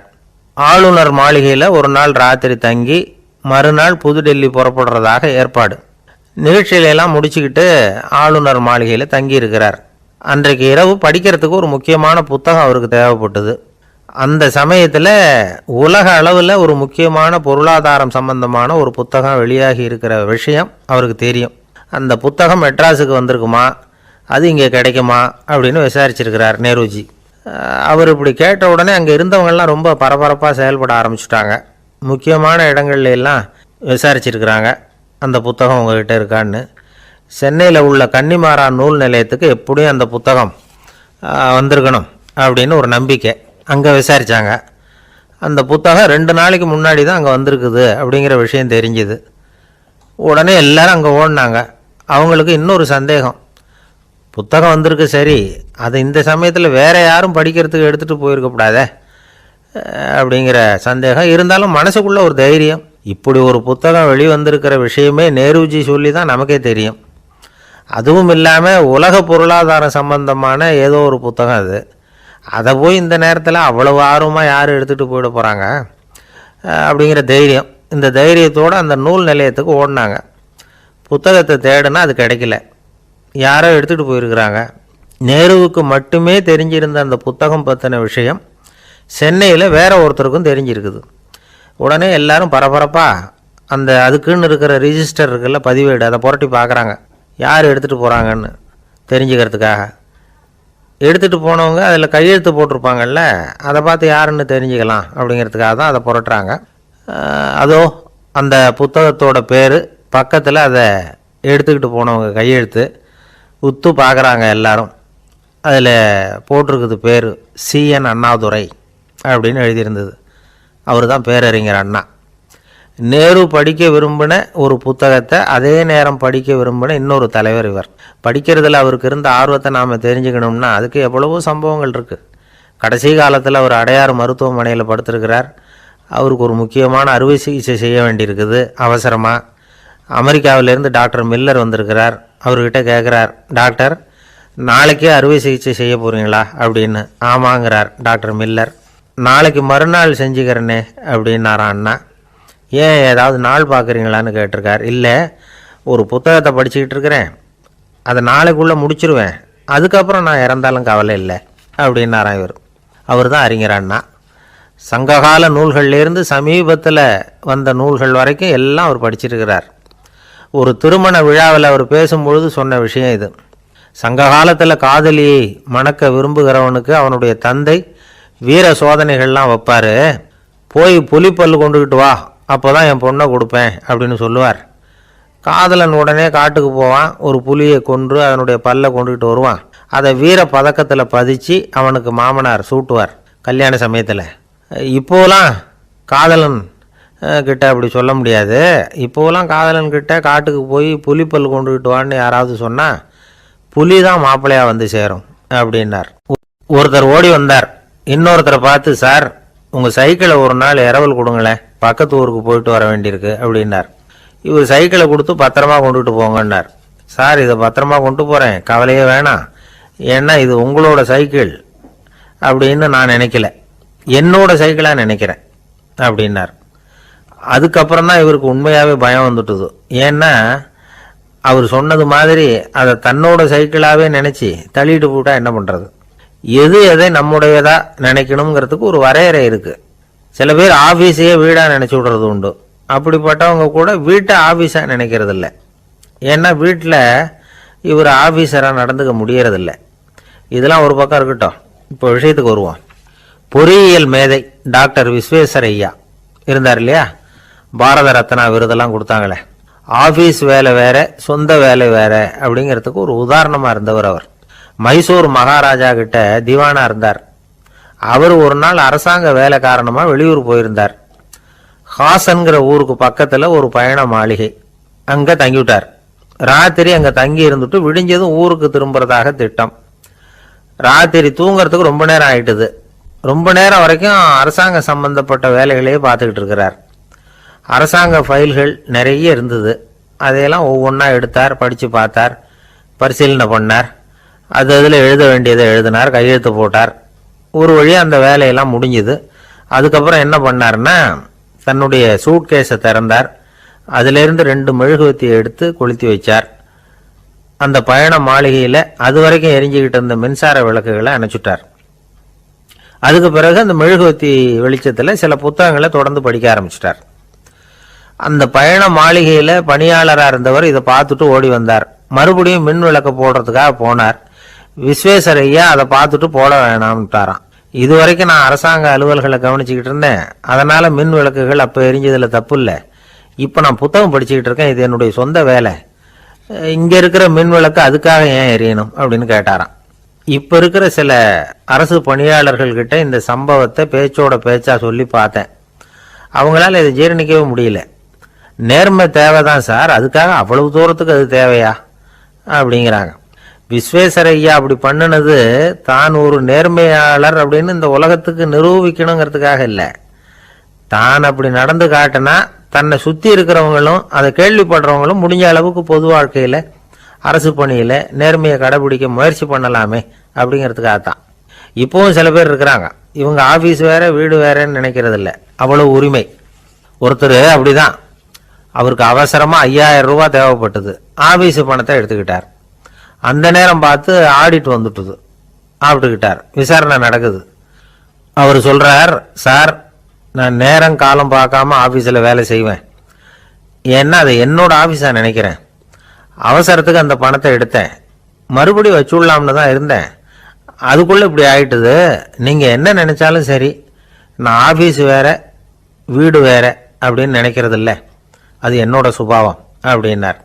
ஆளுநர் மாளிகையில் ஒரு நாள் ராத்திரி தங்கி மறுநாள் புதுடெல்லி புறப்படுறதாக ஏற்பாடு. நிகழ்ச்சியிலெல்லாம் முடிச்சுக்கிட்டு ஆளுநர் மாளிகையில் தங்கியிருக்கிறார். அன்றைக்கு இரவு படிக்கிறதுக்கு ஒரு முக்கியமான புத்தகம் அவருக்கு தேவைப்பட்டது. அந்த சமயத்தில் உலக அளவில் ஒரு முக்கியமான பொருளாதாரம் சம்பந்தமான ஒரு புத்தகம் வெளியாகி இருக்கிற விஷயம் அவருக்கு தெரியும். அந்த புத்தகம் மெட்ராஸுக்கு வந்திருக்குமா, அது இங்கே கிடைக்குமா அப்படின்னு விசாரிச்சிருக்கிறார் நேருஜி. அவர் இப்படி கேட்ட உடனே அங்கே இருந்தவங்கெல்லாம் ரொம்ப பரபரப்பாக செயல்பட ஆரம்பிச்சுட்டாங்க. முக்கியமான இடங்கள்ல எல்லாம் விசாரிச்சிருக்கிறாங்க அந்த புத்தகம் உங்ககிட்ட இருக்கான்னு. சென்னையில் உள்ள கன்னிமாரா நூல் நிலையத்துக்கு எப்படியும் அந்த புத்தகம் வந்திருக்கணும் அப்படின்னு ஒரு நம்பிக்கை. அங்கே விசாரித்தாங்க. அந்த புத்தகம் 2 நாளைக்கு முன்னாடி தான் அங்கே வந்திருக்குது அப்படிங்கிற விஷயம் தெரிஞ்சுது. உடனே எல்லோரும் அங்கே ஓடினாங்க. அவங்களுக்கு இன்னொரு சந்தேகம், புத்தகம் வந்திருக்கு சரி, அதை இந்த சமயத்தில் வேறு யாரும் படிக்கிறதுக்கு எடுத்துகிட்டு போயிருக்கக்கூடாதே அப்படிங்கிற சந்தேகம் இருந்தாலும் மனசுக்குள்ளே ஒரு தைரியம். இப்படி ஒரு புத்தகம் வெளிவந்திருக்கிற விஷயமே நேருஜி சொல்லி தான் நமக்கே தெரியும். அதுவும் இல்லாமல் உலக பொருளாதாரம் சம்பந்தமான ஏதோ ஒரு புத்தகம் அது. அதை போய் இந்த நேரத்தில் அவ்வளவு ஆர்வமாக யார் எடுத்துகிட்டு போயிட போகிறாங்க அப்படிங்கிற தைரியம். இந்த தைரியத்தோடு அந்த நூல் நிலையத்துக்கு ஓடினாங்க. புத்தகத்தை தேடினா அது கிடைக்கல. யாரோ எடுத்துகிட்டு போயிருக்கிறாங்க. நேருவுக்கு மட்டுமே தெரிஞ்சிருந்த அந்த புத்தகம் பற்றின விஷயம் சென்னையில் வேற ஒருத்தருக்கும் தெரிஞ்சிருக்குது. உடனே எல்லாரும் பரபரப்பாக அதுக்குன்னு இருக்கிற ரிஜிஸ்டர் இருக்குல்ல, பதிவேடு, அதை புரட்டி பார்க்குறாங்க யார் எடுத்துகிட்டு போகிறாங்கன்னு தெரிஞ்சுக்கிறதுக்காக. எடுத்துகிட்டு போனவங்க அதில் கையெழுத்து போட்டிருப்பாங்கல்ல, அதை பார்த்து யாருன்னு தெரிஞ்சுக்கலாம் அப்படிங்கிறதுக்காக தான் அதை புரட்டுறாங்க. அதோ அந்த புத்தகத்தோட பேர் பக்கத்தில் அதை எடுத்துக்கிட்டு போனவங்க கையெழுத்து உத்து பார்க்குறாங்க எல்லாரும். அதில் போட்டிருக்குது பேர் CN அண்ணாதுரை அப்படின்னு எழுதியிருந்தது. அவர் தான் பேரறிஞர் அண்ணா. நேரு படிக்க விரும்பின ஒரு புத்தகத்தை அதே நேரம் படிக்க விரும்பின இன்னொரு தலைவர் இவர். படிக்கிறதுல அவருக்கு இருந்த ஆர்வத்தை நாம் தெரிஞ்சுக்கணும்னா அதுக்கு எவ்வளவோ சம்பவங்கள் இருக்குது. கடைசி காலத்தில் அவர் அடையாறு மருத்துவமனையில் படுத்திருக்கிறார். அவருக்கு ஒரு முக்கியமான அறுவை சிகிச்சை செய்ய வேண்டியிருக்குது அவசரமாக. அமெரிக்காவிலேருந்து டாக்டர் மில்லர் வந்திருக்கிறார். அவர்கிட்ட கேட்குறார், டாக்டர் நாளைக்கே அறுவை சிகிச்சை செய்ய போகிறீங்களா அப்படின்னு. ஆமாங்கிறார் டாக்டர் மில்லர். நாளைக்கு மறுநாள் செஞ்சுக்கிறேனே அப்படின்னாரான் அண்ணா. ஏன் ஏதாவது நாள் பார்க்குறீங்களான்னு கேட்டிருக்கார். இல்லை, ஒரு புத்தகத்தை படிச்சுக்கிட்டு இருக்கிறேன், அதை நாளைக்குள்ளே முடிச்சிருவேன், அதுக்கப்புறம் நான் இறந்தாலும் கவலை இல்லை அப்படின்னாரான் இவர். அவர் தான் அறிஞர் அண்ணா. சங்ககால நூல்கள்லேருந்து சமீபத்தில் வந்த நூல்கள் வரைக்கும் எல்லாம் அவர் படிச்சிருக்கிறார். ஒரு திருமண விழாவில் அவர் பேசும்பொழுது சொன்ன விஷயம் இது. சங்க காலத்தில் காதலியை மணக்க விரும்புகிறவனுக்கு அவனுடைய தந்தை வீர சோதனைகள்லாம் வைப்பார். போய் புலிப்பல் கொண்டுக்கிட்டு வா, அப்போ தான் என் பொண்ணை கொடுப்பேன் அப்படின்னு சொல்லுவார். காதலன் உடனே காட்டுக்கு போவான், ஒரு புலியை கொன்று அதனுடைய பல்லை கொண்டுக்கிட்டு வருவான். அதை வீர பதக்கத்தில் பதிச்சு அவனுக்கு மாமனார் சூட்டுவார் கல்யாண சமயத்தில். இப்போலாம் காதலன் கிட்ட அப்படி சொல்ல முடியாது. இப்போலாம் காதலன் கிட்ட காட்டுக்கு போய் புலிப்பல் கொண்டுக்கிட்டு வான்னு யாராவது சொன்னால் புலி தான் மாப்பிள்ளையாக வந்து சேரும் அப்படின்னார். ஒருத்தர் ஓடி வந்தார், இன்னொருத்தரை பார்த்து, சார் உங்கள் சைக்கிளை ஒரு நாள் இரவல் கொடுங்களேன், பக்கத்து ஊருக்கு போயிட்டு வர வேண்டியிருக்கு அப்படின்னார். இவர் சைக்கிளை கொடுத்து பத்திரமா கொண்டுகிட்டு போங்கன்னார். சார் இதை பத்திரமா கொண்டு போகிறேன், கவலையே வேணாம், ஏன்னா இது உங்களோட சைக்கிள் அப்படின்னு நான் நினைக்கல, என்னோட சைக்கிளாக நினைக்கிறேன் அப்படின்னார். அதுக்கப்புறம் தான் இவருக்கு உண்மையாகவே பயம் வந்துட்டுது. ஏன்னா அவர் சொன்னது மாதிரி அதை தன்னோட சைக்கிளாகவே நினச்சி தள்ளிட்டு போட்டால் என்ன பண்ணுறது? எது எதை நம்முடையதாக நினைக்கணுங்கிறதுக்கு ஒரு வரையறை இருக்குது. சில பேர் ஆஃபீஸையே வீடாக நினச்சி விடுறது உண்டு. அப்படிப்பட்டவங்க கூட வீட்டை ஆஃபீஸாக நினைக்கிறது இல்லை. ஏன்னா வீட்டில் இவர் ஆஃபீஸராக நடந்துக்க முடியறதில்ல. இதெல்லாம் ஒரு பக்கம் இருக்கட்டும், இப்போ விஷயத்துக்கு வருவோம். பொறியியல் மேதை டாக்டர் விஸ்வேஸ்வரய்யா இருந்தார் இல்லையா, பாரத ரத்னா விருதெல்லாம் கொடுத்தாங்களே. ஆஃபீஸ் வேலை வேற, சொந்த வேலை வேற அப்படிங்கிறதுக்கு ஒரு உதாரணமாக இருந்தவர் அவர். மைசூர் மகாராஜா கிட்ட திவானா இருந்தார். அவர் ஒரு நாள் அரசாங்க வேலை காரணமாக வெளியூர் போயிருந்தார். ஹாசன்கிற ஊருக்கு பக்கத்தில் ஒரு பயண மாளிகை, அங்கே தங்கிவிட்டார். ராத்திரி அங்கே தங்கி இருந்துட்டு விடிஞ்சதும் ஊருக்கு திரும்புறதாக திட்டம். ராத்திரி தூங்கிறதுக்கு ரொம்ப நேரம் ஆயிட்டுது. ரொம்ப நேரம் வரைக்கும் அரசாங்க சம்பந்தப்பட்ட வேலைகளையே பார்த்துக்கிட்டு இருக்கிறார். அரசாங்க ஃபைல்கள் நிறைய இருந்தது. அதையெல்லாம் ஒவ்வொன்றா எடுத்தார், படித்து பார்த்தார், பரிசீலனை பண்ணார். அதில் எழுத வேண்டியதை எழுதினார், கையெழுத்து போட்டார். ஒரு வழியாக அந்த வேலையெல்லாம் முடிஞ்சுது. அதுக்கப்புறம் என்ன பண்ணார்னா, தன்னுடைய சூட்கேஸை திறந்தார். அதிலிருந்து 2 மெழுகுவத்தியை எடுத்து கொளுத்தி வச்சார். அந்த பயண மாளிகையில் அது வரைக்கும் எரிஞ்சுக்கிட்டு இருந்த மின்சார விளக்குகளை அணைச்சுட்டார். அதுக்கு பிறகு அந்த மெழுகுவத்தி வெளிச்சத்தில் சில புத்தகங்களை தொடர்ந்து படிக்க ஆரம்பிச்சிட்டார். அந்த பயண மாளிகையில் பணியாளராக இருந்தவர் இதை பார்த்துட்டு ஓடி வந்தார். மறுபடியும் மின் விளக்க போடுறதுக்காக போனார். விஸ்வேஸ்வரய்யா அதை பார்த்துட்டு போட வேணாம்ட்டாராம். இது வரைக்கும் நான் அரசாங்க அலுவல்களை கவனிச்சுக்கிட்டு இருந்தேன், அதனால் மின் விளக்குகள் அப்போ எரிஞ்சதில் தப்பு இல்லை. இப்போ நான் புத்தகம் படிச்சுக்கிட்டு இருக்கேன், இது என்னுடைய சொந்த வேலை, இங்கே இருக்கிற மின் விளக்கு அதுக்காக ஏன் எரியணும் அப்படின்னு கேட்டாராம். இப்போ இருக்கிற சில அரசு பணியாளர்கள்கிட்ட இந்த சம்பவத்தை பேச்சோட பேச்சா சொல்லி பார்த்தேன். அவங்களால இதை ஜீரணிக்கவே முடியல. நேர்மை தேவைதான் சார், அதுக்காக அவ்வளவு தூரத்துக்கு அது தேவையா அப்படிங்கிறாங்க. விஸ்வேஸ்வரய்யா அப்படி பண்ணினது தான் ஒரு நேர்மையாளர் அப்படின்னு இந்த உலகத்துக்கு நிரூபிக்கணுங்கிறதுக்காக இல்லை. தான் அப்படி நடந்து காட்டினா தன்னை சுற்றி இருக்கிறவங்களும் அதை கேள்விப்படுறவங்களும் முடிஞ்ச அளவுக்கு பொது வாழ்க்கையில் அரசு பணியில் நேர்மையை கடைபிடிக்க முயற்சி பண்ணலாமே அப்படிங்கிறதுக்காகத்தான். இப்போவும் சில பேர் இருக்கிறாங்க, இவங்க ஆஃபீஸ் வேற வீடு வேறன்னு நினைக்கிறது இல்லை, அவ்வளோ உரிமை. ஒருத்தர் அப்படிதான், அவருக்கு அவசரமாக 5000 ரூபா தேவைப்பட்டது. ஆஃபீஸு பணத்தை எடுத்துக்கிட்டார். அந்த நேரம் பார்த்து ஆடிட் வந்துட்டுது, ஆப்பிட்டுக்கிட்டார். விசாரணை நடக்குது. அவர் சொல்கிறார், சார் நான் நேரம் காலம் பார்க்காம ஆஃபீஸில் வேலை செய்வேன், ஏன்னா அதை என்னோட ஆஃபீஸாக நினைக்கிறேன். அவசரத்துக்கு அந்த பணத்தை எடுத்தேன், மறுபடி வச்சுடலாம்னு தான் இருந்தேன், அதுக்குள்ளே இப்படி ஆயிட்டுது. நீங்கள் என்ன நினச்சாலும் சரி, நான் ஆஃபீஸ் வேற வீடு வேற அப்படின்னு நினைக்கிறது இல்லை, அது என்னோட சுபாவம் அப்படின்னார்.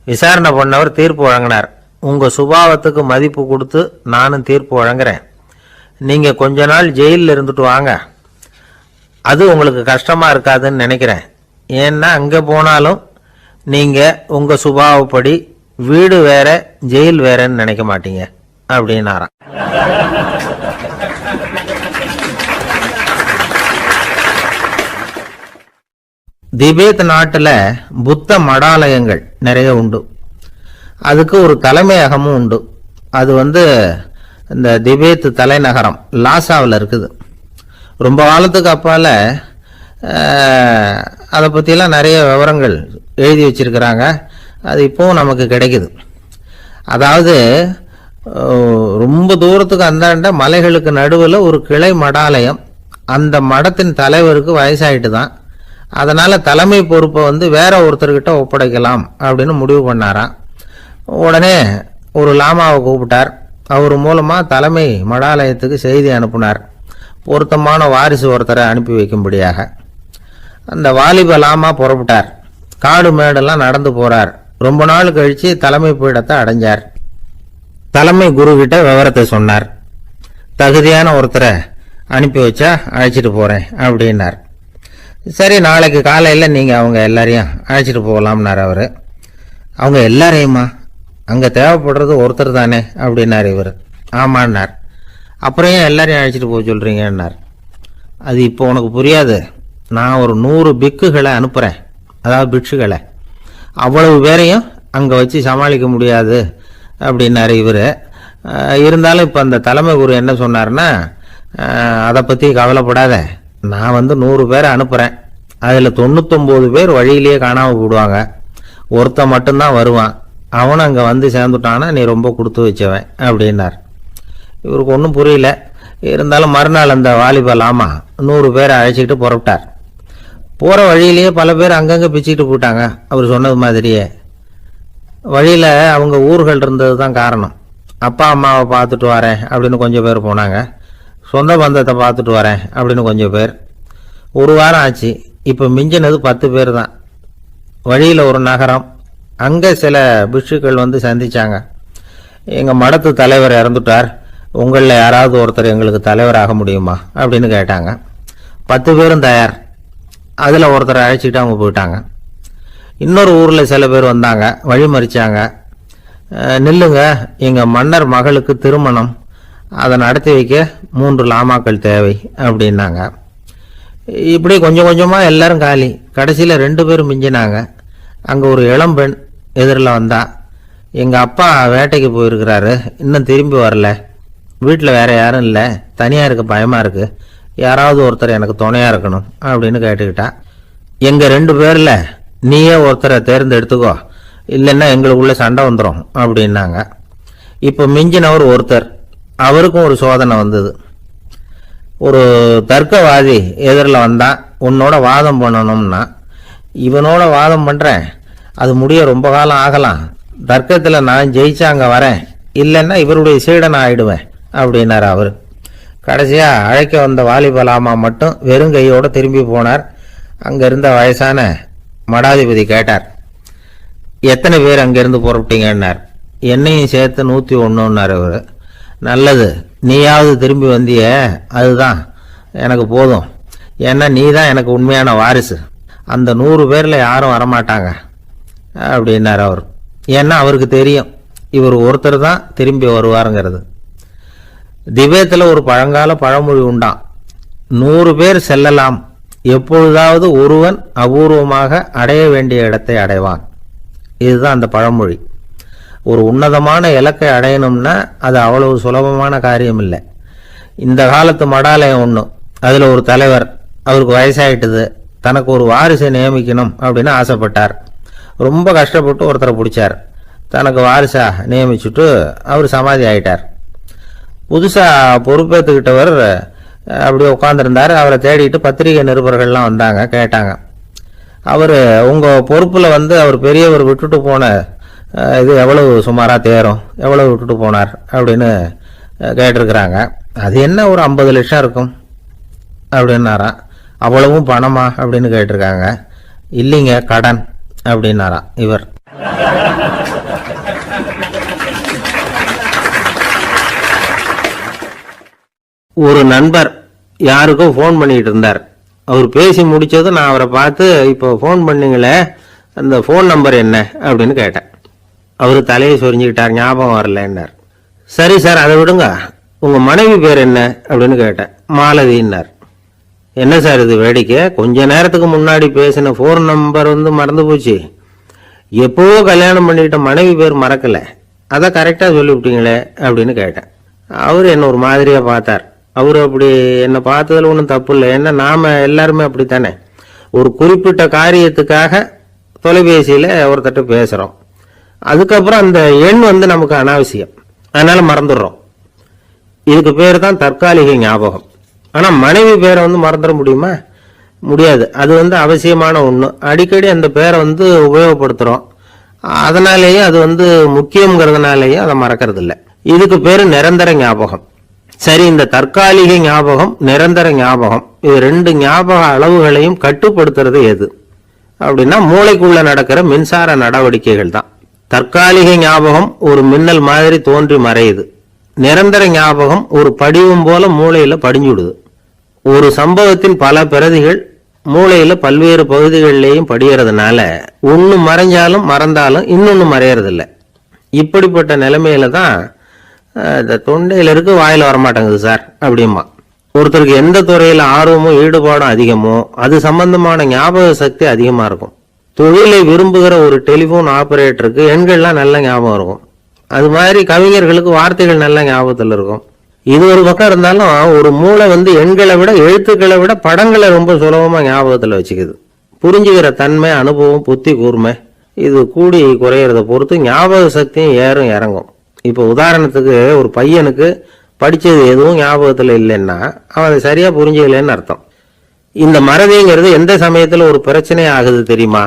விசாரணை பண்ணவர் தீர்ப்பு வழங்கினார். உங்கள் சுபாவத்துக்கு மதிப்பு கொடுத்து நானும் தீர்ப்பு வழங்குறேன். நீங்கள் கொஞ்ச நாள் ஜெயிலில் இருந்துட்டு வாங்க, அது உங்களுக்கு கஷ்டமாக இருக்காதுன்னு நினைக்கிறேன். ஏன்னா அங்கே போனாலும் நீங்கள் உங்கள் சுபாவப்படி வீடு வேற ஜெயில் வேறன்னு நினைக்க மாட்டீங்க அப்படின்னாராம். திபேத் நாட்டில் புத்த மடாலயங்கள் நிறைய உண்டு. அதுக்கு ஒரு தலைமையகமும் உண்டு. அது இந்த திபேத் தலைநகரம் லாசாவில் இருக்குது. ரொம்ப காலத்துக்கு அப்பால் அதை பற்றிலாம் நிறைய விவரங்கள் எழுதி வச்சிருக்கிறாங்க. அது இப்போவும் நமக்கு கிடைக்குது. அதாவது ரொம்ப தூரத்துக்கு அந்தாண்ட மலைகளுக்கு நடுவில் ஒரு கிளை மடாலயம். அந்த மடத்தின் தலைவருக்கு வயசாயிட்டு தான், அதனால் தலைமை பொறுப்பை வேற ஒருத்தர்கிட்ட ஒப்படைக்கலாம் அப்படின்னு முடிவு பண்ணாராம். உடனே ஒரு லாமாவை கூப்பிட்டார். அவர் மூலமாக தலைமை மடாலயத்துக்கு செய்தி அனுப்புனார். பொருத்தமான வாரிசு ஒருத்தரை அனுப்பி வைக்கும்படியாக. அந்த வாலிப லாமா புறப்பட்டார். காடு மேடெல்லாம் நடந்து போறார். ரொம்ப நாள் கழிச்சு தலைமை பீடத்தை அடைஞ்சார். தலைமை குரு கிட்ட விவரத்தை சொன்னார். தகுதியான ஒருத்தரை அனுப்பி வச்சா அழைச்சிட்டு போறேன் அப்படின்னார். சரி, நாளைக்கு காலையில் நீங்கள் அவங்க எல்லாரையும் அழைச்சிட்டு போகலாம்னார் அவர். அவங்க எல்லாரையுமா? அங்கே தேவைப்படுறது ஒருத்தர் தானே அப்படின்னார் இவர். ஆமான்னார். அப்புறம் ஏன் எல்லாரையும் அழைச்சிட்டு போக சொல்கிறீங்கன்னார். அது இப்போ உனக்கு புரியாது. நான் ஒரு 100 பிக்குகளை அனுப்புகிறேன், அதாவது பிட்சுகளை. அவ்வளவு பேரையும் அங்கே வச்சு சமாளிக்க முடியாது அப்படின்னாரு இவர். இருந்தாலும் இப்போ அந்த தலைமை குரு என்ன சொன்னார்னா, அதை பற்றி கவலைப்படாத, நான் 100 பேரை அனுப்புகிறேன். அதில் 99 பேர் வழியிலேயே காணாமல் போடுவாங்க, ஒருத்தன் மட்டும்தான் வருவான். அவனும் அங்கே வந்து சேர்ந்துட்டானா நீ ரொம்ப கொடுத்து வச்சவன் அப்படின்னார். இவருக்கு ஒன்றும் புரியல. இருந்தாலும் மறுநாள் அந்த வாலிப லாமா 100 பேரை அழைச்சிக்கிட்டு புறப்பட்டார். போகிற வழியிலேயே பல பேர் அங்கங்கே பிச்சுக்கிட்டு போட்டாங்க. அவர் சொன்னது மாதிரியே வழியில் அவங்க ஊர்கள் இருந்தது தான் காரணம். அப்பா அம்மாவை பார்த்துட்டு வரேன் அப்படின்னு கொஞ்சம் பேர் போனாங்க. சொந்த பந்தத்தை பார்த்துட்டு வரேன் அப்படின்னு கொஞ்சம் பேர். ஒரு வாரம் ஆச்சு. இப்போ மிஞ்சினது 10 பேர் தான். வழியில் ஒரு நகரம். அங்கே சில பிட்சுக்கள் வந்து சந்திச்சாங்க. எங்கள் மடத்து தலைவர் இறந்துட்டார், உங்களில் யாராவது ஒருத்தர் எங்களுக்கு தலைவராக முடியுமா அப்படின்னு கேட்டாங்க. 10 பேரும் தயார். அதில் ஒருத்தரை அழைச்சிக்கிட்டு அவங்க போயிட்டாங்க. இன்னொரு ஊரில் சில பேர் வந்தாங்க, வழி மறிச்சாங்க. நில்லுங்க, எங்கள் மன்னர் மகளுக்கு திருமணம், அதை நடத்தி வைக்க 3 லாமாக்கள் தேவை அப்படின்னாங்க. இப்படி கொஞ்சம் கொஞ்சமாக எல்லாரும் காலி. கடைசியில் 2 பேரும் மிஞ்சினாங்க. அங்கே ஒரு இளம்பெண் எதிரில் வந்தா. எங்கள் அப்பா வேட்டைக்கு போயிருக்கிறாரு, இன்னும் திரும்பி வரல. வீட்டில் வேற யாரும் இல்லை, தனியாக இருக்க பயமாக இருக்குது, யாராவது ஒருத்தர் எனக்கு துணையாக இருக்கணும் அப்படின்னு கேட்டுக்கிட்டா. எங்கள் 2 பேரில் நீயே ஒருத்தரை தேர்ந்தெடுத்துக்கோ, இல்லைன்னா எங்களுக்குள்ள சண்டை வந்துடும் அப்படின்னாங்க. இப்போ மிஞ்சினவர் ஒருத்தர். அவருக்கும் ஒரு சோதனை வந்தது. ஒரு தர்க்கவாதி எதிரில் வந்தான். உன்னோட வாதம் பண்ணணும்னா. இவனோட வாதம் பண்ணுறேன், அது முடிய ரொம்ப காலம் ஆகலாம். தர்க்கத்தில் நான் ஜெயிச்சா அங்கே வரேன், இல்லைன்னா இவருடைய சீடனை ஆயிடுவேன் அப்படின்னார் அவர். கடைசியாக அழைக்க வந்த வாலிப லாமா மட்டும் வெறும் கையோடு திரும்பி போனார். அங்கே இருந்த வயசான மடாதிபதி கேட்டார், எத்தனை பேர் அங்கேருந்து புறப்பட்டீங்கன்னார். என்னையும் சேர்த்து 101ன்னார் அவர். நல்லது, நீயாவது திரும்பி வந்திய, அதுதான் எனக்கு போதும். ஏன்னா நீ தான் எனக்கு உண்மையான வாரிசு. அந்த 100 பேரில் யாரும் வரமாட்டாங்க அப்படின்னார் அவர். ஏன்னா அவருக்கு தெரியும் இவர் ஒருத்தர் தான் திரும்பி வருவாருங்கிறது. திபேத்தில் ஒரு பழங்கால பழமொழி உண்டாம், 100 பேர் செல்லலாம், எப்பொழுதாவது ஒருவன் அபூர்வமாக அடைய வேண்டிய இடத்தை அடைவான். இதுதான் அந்த பழமொழி. ஒரு உன்னதமான இலக்கை அடையணும்னா அது அவ்வளவு சுலபமான காரியம் இல்லை. இந்த காலத்து மடாலயம் ஒன்று, அதில் ஒரு தலைவர், அவருக்கு வயசாயிட்டுது, தனக்கு ஒரு வாரிசை நியமிக்கணும் அப்படின்னு ஆசைப்பட்டார். ரொம்ப கஷ்டப்பட்டு ஒருத்தரை பிடிச்சார். தனக்கு வாரிசா நியமிச்சுட்டு அவர் சமாதி ஆயிட்டார். புதுசாக பொறுப்பேற்றுக்கிட்டவர் அப்படியே உட்காந்துருந்தார். அவரை தேடிட்டு பத்திரிகை நிருபர்கள்லாம் வந்தாங்க, கேட்டாங்க. அவர் உங்கள் பொறுப்பில் அவர் பெரியவர் விட்டுட்டு போன இது எவ்வளவு சுமாராக தேரும், எவ்வளவு விட்டுட்டு போனார் அப்படின்னு கேட்டிருக்கிறாங்க. அது என்ன ஒரு 50 லட்சம் இருக்கும் அப்படின்னாராம். அவ்வளவும் பணமா அப்படின்னு கேட்டிருக்காங்க. இல்லைங்க, கடன் அப்படின்னாராம் இவர். ஒரு நண்பர் யாருக்கோ ஃபோன் பண்ணிட்டு இருந்தார். அவர் பேசி முடிச்சதும் நான் அவரை பார்த்து, இப்போ ஃபோன் பண்ணீங்களே, அந்த ஃபோன் நம்பர் என்ன அப்படின்னு கேட்டேன். அவர் தலையை சொரிஞ்சுக்கிட்டார், ஞாபகம் வரலன்னார். சரி சார், அதை விடுங்க, உங்கள் மனைவி பேர் என்ன அப்படின்னு கேட்டேன். மாலதின்னார். என்ன சார் இது வேடிக்கை, கொஞ்ச நேரத்துக்கு முன்னாடி பேசின ஃபோன் நம்பர் மறந்து போச்சு. எப்போவோ கல்யாணம் பண்ணிக்கிட்ட மனைவி பேர் மறக்கல, அதை கரெக்டாக சொல்லிவிட்டீங்களே அப்படின்னு கேட்டேன். அவர் என்ன ஒரு மாதிரியாக பார்த்தார். அவர் அப்படி என்னை பார்த்ததில் ஒன்றும் தப்பு இல்லை, ஏன்னா நாம் எல்லாருமே அப்படித்தானே. ஒரு குறிப்பிட்ட காரியத்துக்காக தொலைபேசியில் ஒருத்தட்ட பேசுகிறோம், அதுக்கப்புறம் அந்த எண் நமக்கு அனாவசியம், அதனால் மறந்துடுறோம். இதுக்கு பேர் தான் தற்காலிக ஞாபகம். ஆனால் மனைவி பேரை மறந்துட முடியுமா? முடியாது. அது அவசியமான ஒன்று. அடிக்கடி அந்த பேரை உபயோகப்படுத்துகிறோம், அதனாலேயும் அது முக்கியங்கிறதுனாலேயும் அதை மறக்கிறது இல்லை. இதுக்கு பேர் நிரந்தர ஞாபகம். சரி, இந்த தற்காலிக ஞாபகம், நிரந்தர ஞாபகம், இது ரெண்டு ஞாபக அளவுகளையும் கட்டுப்படுத்துறது எது அப்படின்னா மூளைக்குள்ள நடக்கிற மின்சார நடவடிக்கைகள் தான். தற்காலிக ஞாபகம் ஒரு மின்னல் மாதிரி தோன்றி மறையுது. நிரந்தர ஞாபகம் ஒரு படிவம் போல மூளையில படிஞ்சுடுது. ஒரு சம்பவத்தின் பல பிரதிகள் மூளையில பல்வேறு பகுதிகளிலேயும் படிகிறதுனால ஒன்னு மறைஞ்சாலும் மறந்தாலும் இன்னொன்னு மறையறதில்லை. இப்படிப்பட்ட நிலைமையில தான் இந்த தொண்டையில இருக்கு, வாயில வரமாட்டேங்குது சார் அப்படிமா. ஒருத்தருக்கு எந்த துறையில ஆர்வமும் ஈடுபாடும் அதிகமோ அது சம்பந்தமான ஞாபக சக்தி அதிகமா இருக்கும். தொழிலை விரும்புகிற ஒரு டெலிபோன் ஆபரேட்டருக்கு எண்கள்லாம் நல்ல ஞாபகம் இருக்கும். அது மாதிரி கவிஞர்களுக்கு வார்த்தைகள் நல்ல ஞாபகத்தில் இருக்கும். இது ஒரு பக்கம் இருந்தாலும் ஒரு மூளை எண்களை விட எழுத்துக்களை விட படங்களை ரொம்ப சுலபமா ஞாபகத்தில் வச்சுக்குது. புரிஞ்சுக்கிற தன்மை, அனுபவம், புத்தி கூர்மை இது கூடி குறையிறத பொறுத்து ஞாபக சக்தியும் ஏறும் இறங்கும். இப்போ உதாரணத்துக்கு ஒரு பையனுக்கு படிச்சது எதுவும் ஞாபகத்தில் இல்லைன்னா அவன் அதை சரியா புரிஞ்சுக்கலன்னு அர்த்தம். இந்த மறதிங்கிறது எந்த சமயத்துல ஒரு பிரச்சனை ஆகுது தெரியுமா?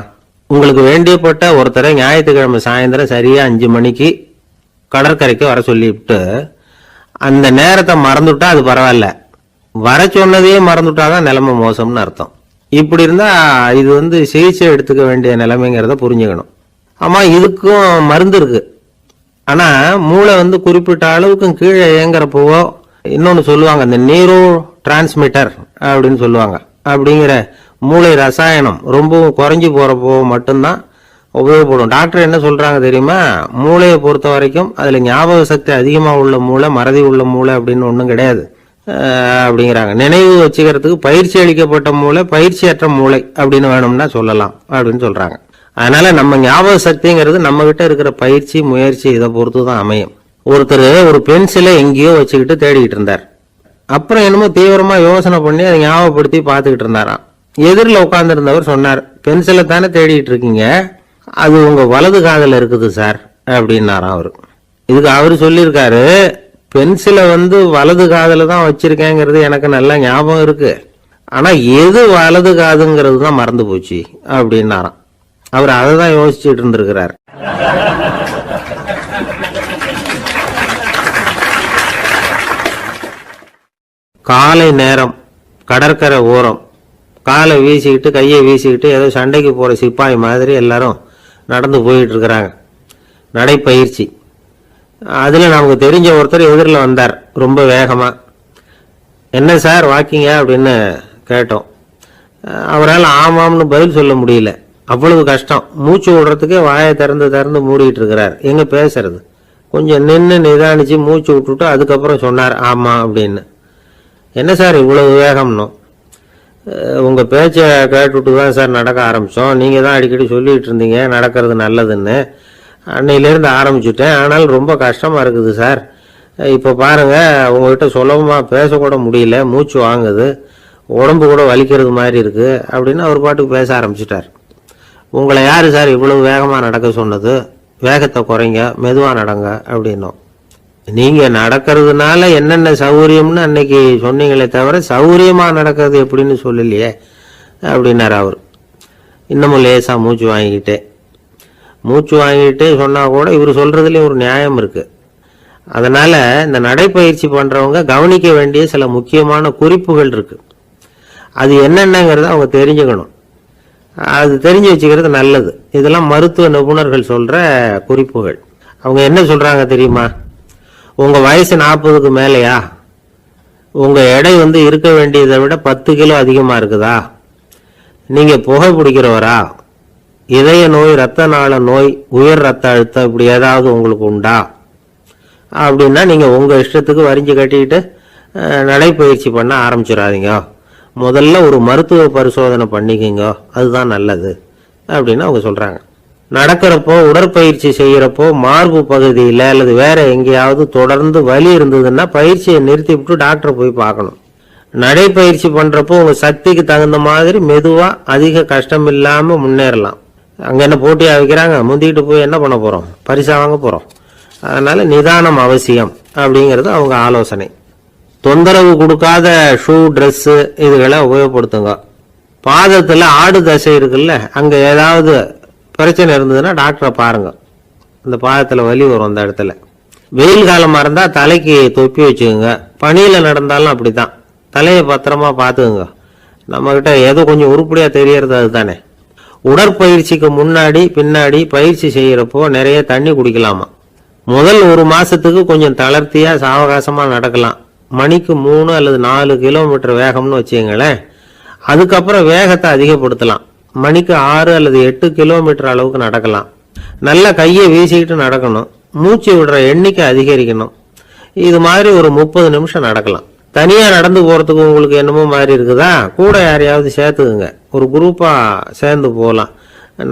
உங்களுக்கு வேண்டியப்பட்ட ஒருத்தரை ஞாயிற்றுக்கிழமை சாயந்தரம் சரியா 5 மணிக்கு கடற்கரைக்கு வர சொல்லிவிட்டு அந்த நேரத்தை மறந்துட்டா அது பரவாயில்ல, வர சொன்னதையே மறந்துட்டாதான் நிலைமை மோசம்னு அர்த்தம். இப்படி இருந்தா இது சிகிச்சை எடுத்துக்க வேண்டிய நிலைமைங்கிறத புரிஞ்சுக்கணும். ஆமா, இதுக்கும் மருந்து இருக்கு. ஆனா மூளை குறிப்பிட்ட அளவுக்கும் கீழே இயங்குறப்போ இன்னொன்னு சொல்லுவாங்க, இந்த நியூரோ டிரான்ஸ்மிட்டர் அப்படின்னு சொல்லுவாங்க. அப்படிங்கிற மூளை ரசாயனம் ரொம்பவும் குறைஞ்சி போறப்போ மட்டும்தான் உபயோகப்படும். டாக்டர் என்ன சொல்றாங்க தெரியுமா? மூளையை பொறுத்த வரைக்கும் அதுல ஞாபக சக்தி அதிகமா உள்ள மூளை, மறதி உள்ள மூளை அப்படின்னு ஒண்ணும் கிடையாது அப்படிங்கிறாங்க. நினைவு வச்சுக்கிறதுக்கு பயிற்சி அளிக்கப்பட்ட மூளை, பயிற்சியற்ற மூளை அப்படின்னு வேணும்னா சொல்லலாம் அப்படின்னு சொல்றாங்க. அதனால நம்ம ஞாபக சக்திங்கிறது நம்ம கிட்ட இருக்கிற பயிற்சி, முயற்சி இதை பொறுத்து தான் அமையும். ஒருத்தர் ஒரு பென்சிலை எங்கேயோ வச்சுக்கிட்டு தேடிக்கிட்டு இருந்தார். அப்புறம் என்னமோ தீவிரமா யோசனை பண்ணி அதை ஞாபகப்படுத்தி பார்த்துக்கிட்டு இருந்தாராம். எதிரில் உட்கார்ந்து இருந்தவர் சொன்னார், பென்சிலை தானே தேடிட்டு இருக்கீங்க, அது உங்க வலது காதில் இருக்குது சார் அப்படின்னாராம் அவரு. இதுக்கு அவரு சொல்லியிருக்காரு, பென்சிலை வலது காதில் தான் வச்சிருக்கேங்கிறது எனக்கு நல்லா ஞாபகம் இருக்கு, ஆனா எது வலது காதுங்கிறது தான் மறந்து போச்சு அப்படின்னாராம். அவர் அதை தான் யோசிச்சுட்டு இருந்திருக்கிறார். காலை நேரம், கடற்கரை ஓரம், காலை வீசிக்கிட்டு கையை வீசிக்கிட்டு ஏதோ சண்டைக்கு போற சிப்பாய் மாதிரி எல்லாரும் நடந்து போயிட்டு இருக்கிறாங்க. நடைப்பயிற்சி. அதுல நமக்கு தெரிஞ்ச ஒருத்தர் எதிரில் வந்தார் ரொம்ப வேகமா. என்ன சார் வாக்கிங்க அப்படின்னு கேட்டோம். அவரால் ஆமாம்னு பதில் சொல்ல முடியல, அவ்வளவு கஷ்டம். மூச்சு விடுறதுக்கே வாயை திறந்து மூடிட்டு இருக்கிறார். எங்க பேசுறது? கொஞ்சம் நின்று நிதானிச்சு மூச்சு விட்டுட்டு அதுக்கப்புறம் சொன்னார் ஆமா அப்படின்னு. என்ன சார் இவ்வளவு வேகம்னு? உங்க பேச்சை கேட்டுட்டு தான் சார் நடக்க ஆரம்பிச்சோம். நீங்க தான் அடிக்கடி சொல்லிட்டு இருந்தீங்க நடக்கிறது நல்லதுன்னு. அன்னையிலேருந்து ஆரம்பிச்சுட்டேன், ஆனாலும் ரொம்ப கஷ்டமா இருக்குது சார். இப்போ பாருங்க, உங்ககிட்ட சுலபமா பேசக்கூட முடியல, மூச்சு வாங்குது, உடம்பு கூட வலிக்கிறது மாதிரி இருக்கு அப்படின்னு அவர் பாட்டுக்கு பேச ஆரம்பிச்சிட்டார். உங்களை யாரு சார் இவ்வளவு வேகமா நடக்க சொன்னது? வேகத்தை குறைங்க, மெதுவா நடங்க அப்படின்னும். நீங்க நடக்கிறதுனால என்னென்ன சௌகரியம்னு அன்னைக்கு சொன்னீங்களே தவிர சௌகரியமா நடக்கிறது எப்படின்னு சொல்லலையே அப்படின்னாரு அவர். இன்னமும் லேசா மூச்சு வாங்கிக்கிட்டே சொன்னா கூட இவர் சொல்றதுலயும் ஒரு நியாயம் இருக்கு. அதனால இந்த நடைப்பயிற்சி பண்றவங்க கவனிக்க வேண்டிய சில முக்கியமான குறிப்புகள் இருக்கு. அது என்னென்னங்கிறத அவங்க தெரிஞ்சுக்கணும். அது தெரிஞ்சு வச்சுக்கிறது நல்லது. இதெல்லாம் மருத்துவ நிபுணர்கள் சொல்ற குறிப்புகள். அவங்க என்ன சொல்றாங்க தெரியுமா? உங்க வயசு 40க்கு மேலையா? உங்க எடை இருக்க வேண்டியதை விட 10 கிலோ அதிகமா இருக்குதா? நீங்க புகை பிடிக்கிறவரா? இதய நோய், ரத்த நாள நோய், உயர் ரத்த அழுத்தம் இப்படி ஏதாவது உங்களுக்கு உண்டா? அப்படின்னா நீங்க உங்க இஷ்டத்துக்கு வரிஞ்சு கட்டிக்கிட்டு நடைப்பயிற்சி பண்ண ஆரம்பிச்சிடாதீங்க. முதல்ல ஒரு மருத்துவ பரிசோதனை பண்ணிக்கங்க, அதுதான் நல்லது அப்படின்னு அவங்க சொல்றாங்க. நடக்கிறப்போ, உடற்பயிற்சி செய்யறப்போ மார்பு பகுதியில அல்லது வேற எங்கேயாவது தொடர்ந்து வலி இருந்ததுன்னா பயிற்சியை நிறுத்தி விட்டு டாக்டரை போய் பார்க்கணும். நடைப்பயிற்சி பண்றப்போ உங்க சக்திக்கு தகுந்த மாதிரி மெதுவா அதிக கஷ்டம் இல்லாம முன்னேறலாம். அங்க என்ன போட்டியா வைக்கிறாங்க? முந்திக்கிட்டு போய் என்ன பண்ண போறோம்? பரிசா வாங்க போறோம். அதனால நிதானம் அவசியம் அப்படிங்கிறது அவங்க ஆலோசனை. தொந்தரவு கொடுக்காத ஷூ, ட்ரெஸ் இதுகளை உபயோகப்படுத்துங்க. பாதத்துல ஆடு தசை இருக்குல்ல, அங்க ஏதாவது பிரச்சனை இருந்ததுன்னா டாக்டரை பாருங்க. அந்த பாதத்துல வலி வரும் அந்த இடத்துல. வெயில் காலமாக இருந்தால் தலைக்கு தொப்பி வச்சுக்கோங்க. பனியில் நடந்தாலும் அப்படி தான், தலையை பத்திரமா பார்த்துக்குங்க. நம்மக்கிட்ட ஏதோ கொஞ்சம் உருப்படியாக தெரியறது அதுதானே. உடற்பயிற்சிக்கு முன்னாடி பின்னாடி பயிற்சி செய்கிறப்போ நிறைய தண்ணி குடிக்கலாமா. முதல் 1 மாதத்துக்கு கொஞ்சம் தளர்த்தியாக சாவகாசமாக நடக்கலாம். மணிக்கு 3 அல்லது 4 கிலோமீட்டர் வேகம்னு வச்சுங்களேன். அதுக்கப்புறம் வேகத்தை அதிகப்படுத்தலாம். மணிக்கு 6 அல்லது 8 கிலோமீட்டர் அளவுக்கு நடக்கலாம். நல்லா கையை வீசிக்கிட்டு நடக்கணும். மூச்சு விடுற எண்ணிக்கை அதிகரிக்கணும். இது மாதிரி ஒரு 30 நிமிஷம் நடக்கலாம். தனியாக நடந்து போகிறதுக்கு உங்களுக்கு என்னமோ மாதிரி இருக்குதா, கூட யாரையாவது சேர்த்துக்குங்க. ஒரு குரூப்பாக சேர்ந்து போகலாம்.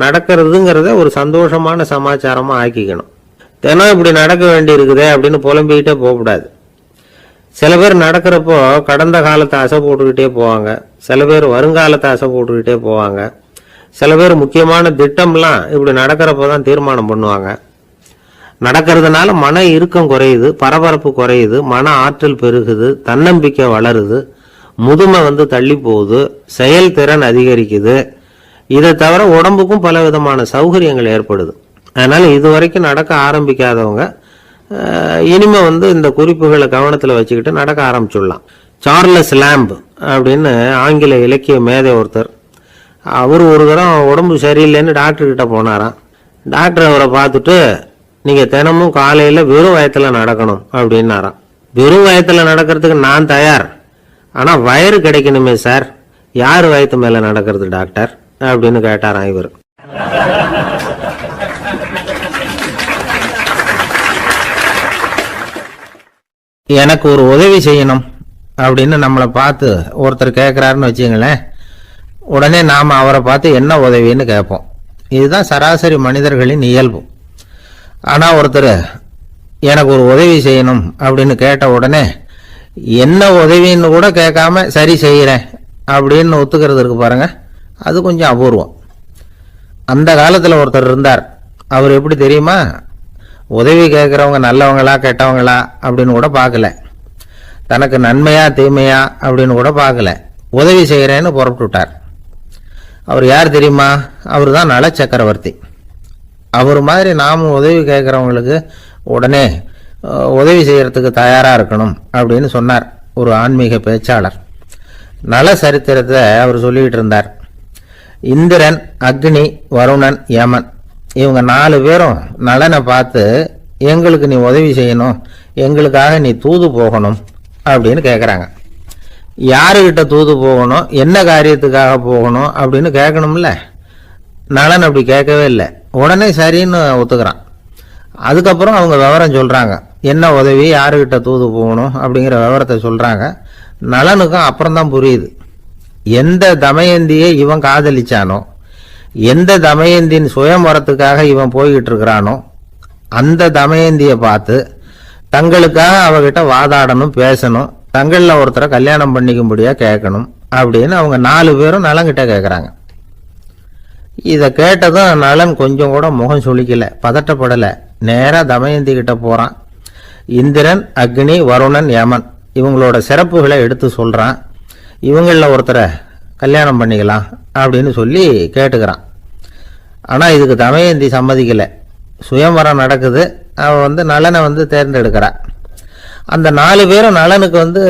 நடக்கிறதுங்கிறத ஒரு சந்தோஷமான சமாச்சாரமாக ஆக்கிக்கணும். தினம் இப்படி நடக்க வேண்டி இருக்குதே அப்படின்னு புலம்பிக்கிட்டே போகக்கூடாது. சில பேர் நடக்கிறப்போ கடந்த காலத்தை அசை போட்டுக்கிட்டே போவாங்க. சில பேர் வருங்காலத்தை அசை போட்டுக்கிட்டே போவாங்க. சில பேர் முக்கியமான திட்டம்லாம் இப்படி நடக்கிறப்போ தான் தீர்மானம் பண்ணுவாங்க. நடக்கிறதுனால மன இறுக்கம் குறையுது, பரபரப்பு குறையுது, மன ஆற்றல் பெருகுது, தன்னம்பிக்கை வளருது, முதுமை தள்ளி போகுது, செயல்திறன் அதிகரிக்குது. இதை தவிர உடம்புக்கும் பல விதமான சௌகரியங்கள் ஏற்படுது. அதனால இதுவரைக்கும் நடக்க ஆரம்பிக்காதவங்க இனிமே இந்த குறிப்புகளை கவனத்தில் வச்சுக்கிட்டு நடக்க ஆரம்பிச்சுடலாம். சார்லஸ் லேம்ப் அப்படின்னு ஆங்கில இலக்கிய மேதை ஒருத்தர், அவர் ஒரு தரம் உடம்பு சரியில்லைன்னு டாக்டர்கிட்ட போனாராம். டாக்டர் அவரை பார்த்துட்டு, நீங்கள் தினமும் காலையில் வெறும் வயத்தில் நடக்கணும் அப்படின்னாராம். வெறும் வயத்தில் நடக்கிறதுக்கு நான் தயார், ஆனால் வயிறு கிடைக்கணுமே சார், யார் வயத்து மேலே நடக்கிறது டாக்டர் அப்படின்னு கேட்டாராம் இவர். எனக்கு ஒரு உதவி செய்யணும் அப்படின்னு நம்மளை பார்த்து ஒருத்தர் கேட்குறாருன்னு வச்சுங்களேன். உடனே நாம் அவரை பார்த்து என்ன உதவின்னு கேட்போம். இதுதான் சராசரி மனிதர்களின் இயல்பு. ஆனால் ஒருத்தர் எனக்கு ஒரு உதவி செய்யணும் அப்படின்னு கேட்ட உடனே என்ன உதவின்னு கூட கேட்காம சரி செய்கிறேன் அப்படின்னு ஒத்துக்கிறது இருக்கு பாருங்க, அது கொஞ்சம் அபூர்வம். அந்த காலத்தில் ஒருத்தர் இருந்தார். அவர் எப்படி தெரியுமா, உதவி கேட்குறவங்க நல்லவங்களா கெட்டவங்களா அப்படின்னு கூட பார்க்கல, தனக்கு நன்மையா தீமையா அப்படின்னு கூட பார்க்கல, உதவி செய்கிறேன்னு புறப்பட்டு விட்டார். அவர் யார் தெரியுமா, அவர் தான் நல சக்கரவர்த்தி. அவர் மாதிரி நாமும் உதவி கேட்குறவங்களுக்கு உடனே உதவி செய்கிறதுக்கு தயாராக இருக்கணும் அப்படின்னு சொன்னார் ஒரு ஆன்மீக பேச்சாளர். நல சரித்திரத்தை அவர் சொல்லிக்கிட்டு இருந்தார். இந்திரன், அக்னி, வருணன், யமன் இவங்க 4 பேரும் நலனை பார்த்து எங்களுக்கு நீ உதவி செய்யணும், எங்களுக்காக நீ தூது போகணும் அப்படின்னு கேட்குறாங்க. யாருக்கிட்ட தூது போகணும், என்ன காரியத்துக்காக போகணும் அப்படின்னு கேட்கணும்ல. நலன் அப்படி கேட்கவே இல்லை, உடனே சரின்னு ஒத்துக்கிறான். அதுக்கப்புறம் அவங்க விவரம் சொல்கிறாங்க, என்ன உதவி, யாருக்கிட்ட தூது போகணும் அப்படிங்கிற விவரத்தை சொல்கிறாங்க. நலனுக்கும் அப்புறம்தான் புரியுது, எந்த தமயந்தியை இவன் காதலிச்சானோ, எந்த தமயந்தின் சுயம்பரத்துக்காக இவன் போய்கிட்டு இருக்கிறானோ அந்த தமயந்தியை பார்த்து தங்களுக்காக அவகிட்ட வாதாடணும், பேசணும், தங்களில் ஒருத்தரை கல்யாணம் பண்ணிக்கும்படியாக கேட்கணும் அப்படின்னு அவங்க 4 பேரும் நலன்கிட்ட கேட்குறாங்க. இதை கேட்டதும் நலன் கொஞ்சம் கூட முகம் சுளிக்கலை, பதட்டப்படலை. நேராக தமயந்தி கிட்ட போகிறான். இந்திரன், அக்னி, வருணன், யமன் இவங்களோட சிறப்புகளை எடுத்து சொல்கிறான். இவங்களில் ஒருத்தரை கல்யாணம் பண்ணிக்கலாம் அப்படின்னு சொல்லி கேட்டுக்கிறான். ஆனால் இதுக்கு தமயந்தி சம்மதிக்கலை. சுயம்பரம் நடக்குது, அவன் நலனை தேர்ந்தெடுக்கிறா. அந்த 4 பேரும் நலனுக்கு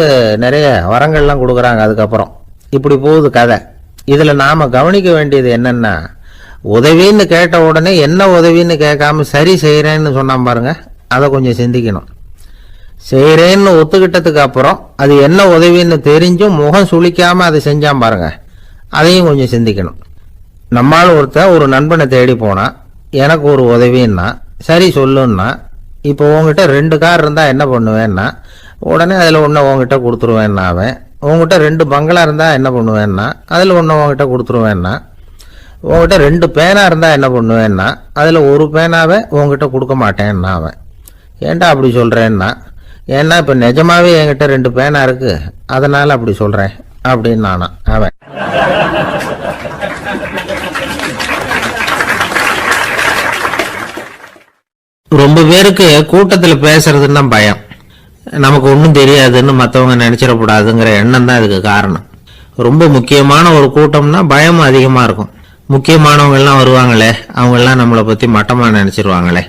நிறைய வரங்கள்லாம் கொடுக்குறாங்க. அதுக்கப்புறம் இப்படி போகுது கதை. இதில் நாம் கவனிக்க வேண்டியது என்னென்னா, உதவின்னு கேட்ட உடனே என்ன உதவின்னு கேட்காம சரி செய்கிறேன்னு சொன்னான் பாருங்க, அதை கொஞ்சம் சிந்திக்கணும். செய்கிறேன்னு ஒத்துக்கிட்டதுக்கு அப்புறம் அது என்ன உதவின்னு தெரிஞ்சும் முகம் சுளிக்காமல் அதை செஞ்சான் பாருங்க, அதையும் கொஞ்சம் சிந்திக்கணும். நம்மால் ஒருத்தர் ஒரு நண்பனை தேடி போனான், எனக்கு ஒரு உதவின்னா சரி சொல்லுன்னா, இப்போ உங்ககிட்ட 2 கார் இருந்தால் என்ன பண்ணுவேன்னா, உடனே அதில் ஒன்று உங்ககிட்ட கொடுத்துருவேன்னா, அவன் உங்ககிட்ட 2 பங்களா இருந்தால் என்ன பண்ணுவேன்னா, அதில் ஒன்று உங்ககிட்ட கொடுத்துருவேன்னா, உங்ககிட்ட 2 பேனா இருந்தால் என்ன பண்ணுவேன்னா, அதில் ஒரு பேனாவை உங்ககிட்ட கொடுக்க மாட்டேன்னா அவன். ஏன்டா அப்படி சொல்கிறேன்னா, ஏன்னா இப்போ நிஜமாவே என்கிட்ட 2 பேனா இருக்குது, அதனால் அப்படி சொல்கிறேன் அப்படின்னு நானா அவன். ரொம்ப பேருக்கு கூட்டத்தில் பேசுறதுன்னா பயம். நமக்கு ஒன்றும் தெரியாதுன்னு மற்றவங்க நினச்சிடக்கூடாதுங்கிற எண்ணம் தான் இதுக்கு காரணம். ரொம்ப முக்கியமான ஒரு கூட்டம்னா பயமும் அதிகமாக இருக்கும். முக்கியமானவங்கெல்லாம் வருவாங்களே, அவங்கெல்லாம் நம்மளை பற்றி மட்டமாக நினச்சிருவாங்களே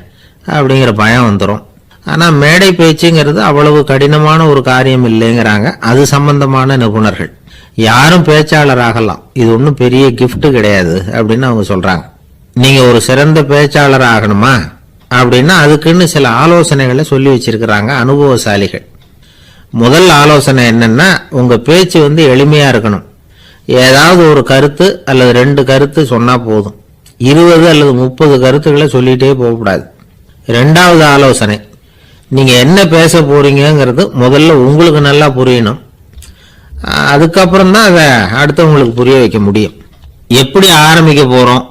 அப்படிங்கிற பயம் வந்துடும். ஆனால் மேடை பேச்சுங்கிறது அவ்வளவு கடினமான ஒரு காரியம் இல்லைங்கிறாங்க அது சம்பந்தமான நிபுணர்கள். யாரும் பேச்சாளர் ஆகலாம், இது ஒன்றும் பெரிய கிஃப்ட் கிடையாது அப்படின்னு அவங்க சொல்றாங்க. நீங்க ஒரு சிறந்த பேச்சாளர் ஆகணுமா அப்படின்னா அதுக்குன்னு சில ஆலோசனைகளை சொல்லி வச்சிருக்கிறாங்க அனுபவசாலிகள். முதல் ஆலோசனை என்னன்னா, உங்க பேச்சு எளிமையா இருக்கணும். ஏதாவது ஒரு கருத்து அல்லது 2 கருத்து சொன்னா போதும். 20 அல்லது 30 கருத்துக்களை சொல்லிட்டே போகக்கூடாது. 2வது ஆலோசனை, நீங்க என்ன பேச போறீங்கிறது முதல்ல உங்களுக்கு நல்லா புரியணும். அதுக்கப்புறம் தான் அதை அடுத்தவங்களுக்கு புரிய வைக்க முடியும். எப்படி ஆரம்பிக்க போறோம்,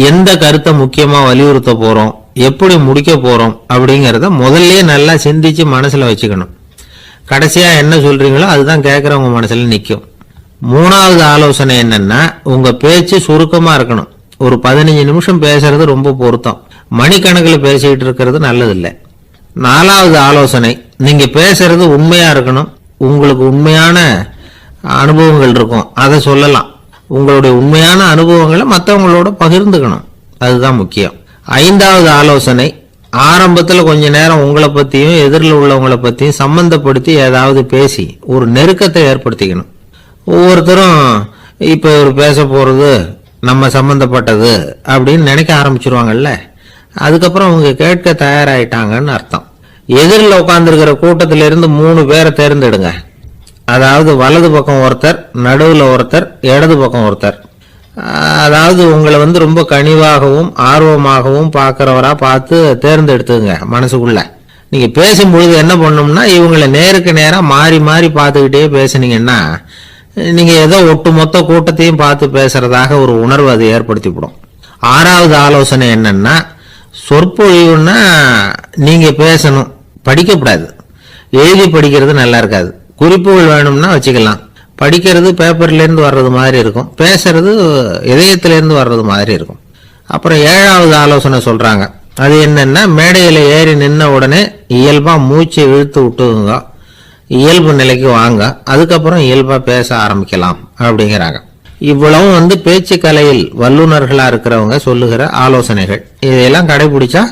எந்த கருத்தை முக்கியமா வலியுறுத்த போறோம், எப்படி முடிக்க போறோம் அப்படிங்கிறத முதல்ல நல்லா சிந்திச்சு மனசுல வச்சுக்கணும். கடைசியா என்ன சொல்றீங்களோ அதுதான் கேட்கறவங்க மனசுல நிற்கும். 3வது ஆலோசனை என்னன்னா, உங்க பேச்சு சுருக்கமா இருக்கணும். ஒரு 15 நிமிஷம் பேசுறது ரொம்ப பொருத்தம். மணிக்கணக்கில் பேசிக்கிட்டு இருக்கிறது நல்லதில்லை. 4வது ஆலோசனை, நீங்க பேசுறது உண்மையா இருக்கணும். உங்களுக்கு உண்மையான அனுபவங்கள் இருக்கும், அதை சொல்லலாம். உங்களுடைய உண்மையான அனுபவங்களை மற்றவங்களோட பகிர்ந்துக்கணும், அதுதான் முக்கியம். 5வது ஆலோசனை, ஆரம்பத்தில் கொஞ்ச நேரம் உங்களை பற்றியும் எதிரில் உள்ளவங்களை பற்றியும் சம்பந்தப்படுத்தி ஏதாவது பேசி ஒரு நெருக்கத்தை ஏற்படுத்திக்கணும். ஒவ்வொருத்தரும் இப்போ ஒரு பேச போகிறது நம்ம சம்பந்தப்பட்டது அப்படின்னு நினைக்க ஆரம்பிச்சிருவாங்கல்ல, அதுக்கப்புறம் அவங்க கேட்க தயாராயிட்டாங்கன்னு அர்த்தம். எதிரில் உட்காந்துருக்கிற கூட்டத்திலிருந்து 3 பேரை தேர்ந்தெடுங்க. அதாவது வலது பக்கம் ஒருத்தர், நடுவில் ஒருத்தர், இடது பக்கம் ஒருத்தர். அதாவது உங்களை ரொம்ப கனிவாகவும் ஆர்வமாகவும் பார்க்குறவரா பார்த்து தேர்ந்தெடுத்துங்க மனசுக்குள்ள. நீங்க பேசும்பொழுது என்ன பண்ணணும்னா, இவங்களை நேருக்கு நேராக மாறி மாறி பார்த்துக்கிட்டே பேசுனீங்கன்னா நீங்க ஏதோ ஒட்டுமொத்த கூட்டத்தையும் பார்த்து பேசுறதாக ஒரு உணர்வு அது ஏற்படுத்திவிடும். 6வது ஆலோசனை என்னன்னா, சொற்பொழிவுன்னா நீங்க பேசணும், படிக்கக்கூடாது. எழுதி படிக்கிறது நல்லா இருக்காது. குறிப்புகள் வேணும்னா வச்சுக்கலாம். படிக்கிறது பேப்பர்லேருந்து வர்றது மாதிரி இருக்கும், பேசுறது இதயத்திலேருந்து வர்றது மாதிரி இருக்கும். அப்புறம் 7வது ஆலோசனை சொல்றாங்க, அது என்னன்னா, மேடையில் ஏறி நின்ன உடனே இயல்பா மூச்சை இழுத்து விட்டுங்க, இயல்பு நிலைக்கு வாங்க, அதுக்கப்புறம் இயல்பா பேச ஆரம்பிக்கலாம் அப்படிங்கிறாங்க. இவ்வளவு பேச்சு கலையில் வல்லுநர்களா இருக்கிறவங்க சொல்லுகிற ஆலோசனைகள். இதையெல்லாம் கடைபிடிச்சா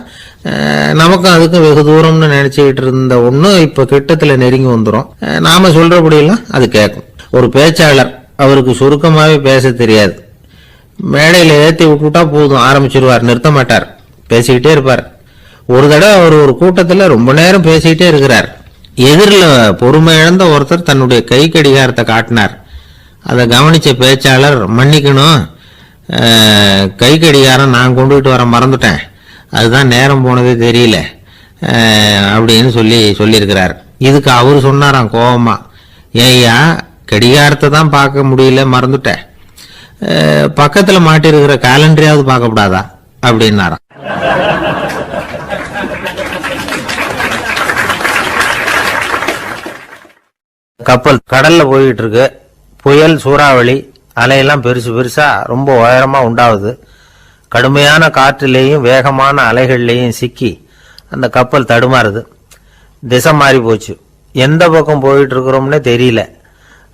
நமக்கும் அதுக்கும் வெகு தூரம்னு நினைச்சுக்கிட்டு இருந்த ஒண்ணு இப்ப கிட்டத்துல நெருங்கி வந்துடும். நாம சொல்றபடியெல்லாம் அது கேட்கும். ஒரு பேச்சாளர், அவருக்கு சுருக்கமாவே பேச தெரியாது. மேடையில ஏற்றி விட்டுட்டா போதும், ஆரம்பிச்சிருவார், நிறுத்த மாட்டார், பேசிக்கிட்டே இருப்பார். ஒரு தடவை அவர் ஒரு கூட்டத்தில் ரொம்ப நேரம் பேசிக்கிட்டே இருக்கிறார். எதிரில் பொறுமை இழந்த ஒருத்தர் தன்னுடைய கை கடிகாரத்தை காட்டினார். அதை கவனிச்ச பேச்சாளர், மன்னிக்கணும், கை கடிகாரம் நான் கொண்டுகிட்டு வர மறந்துட்டேன், அதுதான் நேரம் போனதே தெரியல அப்படின்னு சொல்லியிருக்கிறார். இதுக்கு அவர் சொன்னாராம் கோபமா, ஏய்யா கடிகாரத்தை தான் பார்க்க முடியல, மறந்துட்டேன், பக்கத்தில் மாட்டிருக்கிற கேலண்டரையாவது பார்க்கப்படாதா அப்படின்னாராம். கப்பல் கடல்ல போயிட்டு இருக்கு. புயல், சூறாவளி, அலையெல்லாம் பெருசு பெருசா ரொம்ப உயரமா உண்டாகுது. கடுமையான காற்றிலேயும் வேகமான அலைகள்லேயும் சிக்கி அந்த கப்பல் தடுமாறுது. திசை மாறி போச்சு. எந்த பக்கம் போயிட்டு இருக்கிறோம்னே தெரியல.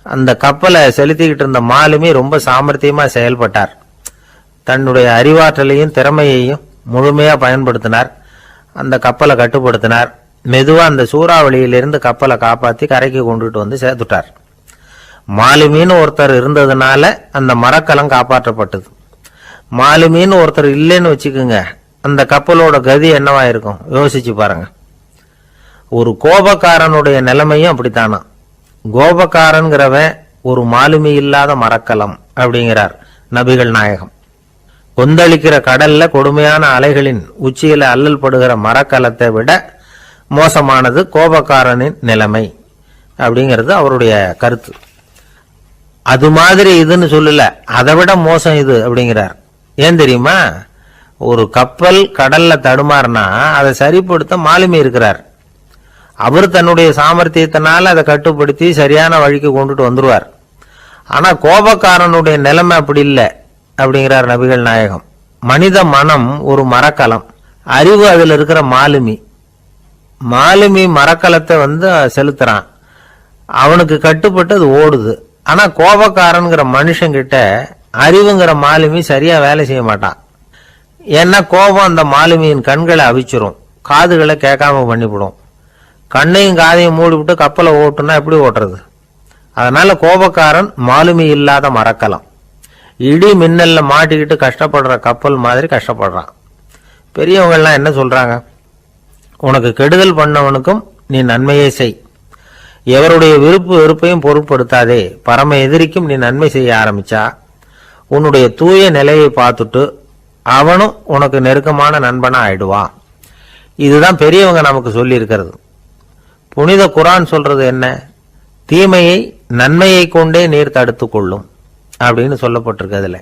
அந்த கப்பலை செலுத்திக்கிட்டு இருந்த மாலுமி ரொம்ப சாமர்த்தியமா செயல்பட்டார். தன்னுடைய அறிவாற்றலையும் திறமையையும் முழுமையா பயன்படுத்தினார். அந்த கப்பலை கட்டுப்படுத்தினார். மெதுவா அந்த சூறாவளியிலிருந்து கப்பலை காப்பாத்தி கரைக்கு கொண்டுட்டு வந்து சேர்த்துட்டார். மாலுமின்னு ஒருத்தர் இருந்ததுனால அந்த மரக்கலம் காப்பாற்றப்பட்டது. மாலுமின்னு ஒருத்தர் இல்லைன்னு வச்சுக்கோங்க, அந்த கப்பலோட கதி என்னவா இருக்கும் யோசிச்சு பாருங்க. ஒரு கோபக்காரனுடைய நிலைமையும் அப்படித்தானா. கோபக்காரன்கிறவன் ஒரு மாலுமி இல்லாத மரக்கலம் அப்படிங்கிறார் நபிகள் நாயகம். கொந்தளிக்கிற கடல்ல கொடுமையான அலைகளின் உச்சியில அல்லல் படுகிற மரக்கலத்தை விட மோசமானது கோபக்காரனின் நிலைமை அப்படிங்கிறது அவருடைய கருத்து. அது மாதிரி இதுன்னு சொல்லல, அதை விட மோசம் இது அப்படிங்கிறார். ஏன் தெரியுமா? ஒரு கப்பல் கடல்ல தடுமாறினா அதை சரிப்படுத்த மாலுமி இருக்கிறார். அவர் தன்னுடைய சாமர்த்தியத்தினால அதை கட்டுப்படுத்தி சரியான வழிக்கு கொண்டுட்டு வந்துருவார். ஆனா கோபக்காரனுடைய நிலைமை அப்படி இல்லை அப்படிங்கிறார் நபிகள் நாயகம். மனித மனம் ஒரு மரக்கலம், அறிவு அதுல இருக்கிற மாலுமி. மாலுமி மரக்கலத்தை செலுத்துறான், அவனுக்கு கட்டுப்பட்டு அது ஓடுது. ஆனா கோபக்காரன்கிற மனுஷங்கிட்ட அறிவுங்கிற மாலுமி சரியா வேலை செய்ய மாட்டான். ஏன்னா கோபம் அந்த மாலுமியின் கண்களை அவிச்சிரும், காதுகளை கேட்காம பண்ணிவிடும். கண்ணையும் காதையும் மூடிவிட்டு கப்பலை ஓட்டுனா எப்படி ஓட்டுறது? அதனால கோபக்காரன் மாலுமி இல்லாத மரக்கலம். இடி மின்னல்ல மாட்டிக்கிட்டு கஷ்டப்படுற கப்பல் மாதிரி கஷ்டப்படுறான். பெரியவங்கள்லாம் என்ன சொல்றாங்க? உனக்கு கெடுதல் பண்ணவனுக்கும் நீ நன்மையை செய், எவருடைய விருப்பு வெறுப்பையும் பொருட்படுத்தாதே. பரம எதிரிக்கும் நீ நன்மை செய்ய ஆரம்பிச்சா உன்னுடைய தூய நிலையை பார்த்துட்டு அவனும் உனக்கு நெருக்கமான நண்பனா ஆயிடுவான். இதுதான் பெரியவங்க நமக்கு சொல்லி இருக்கிறது. புனித குர்ஆன் சொல்றது என்ன? தீமையை நன்மையை கொண்டே நீர் தடுத்து கொள்ளும் அப்படின்னு சொல்லப்பட்டிருக்கு. அதுல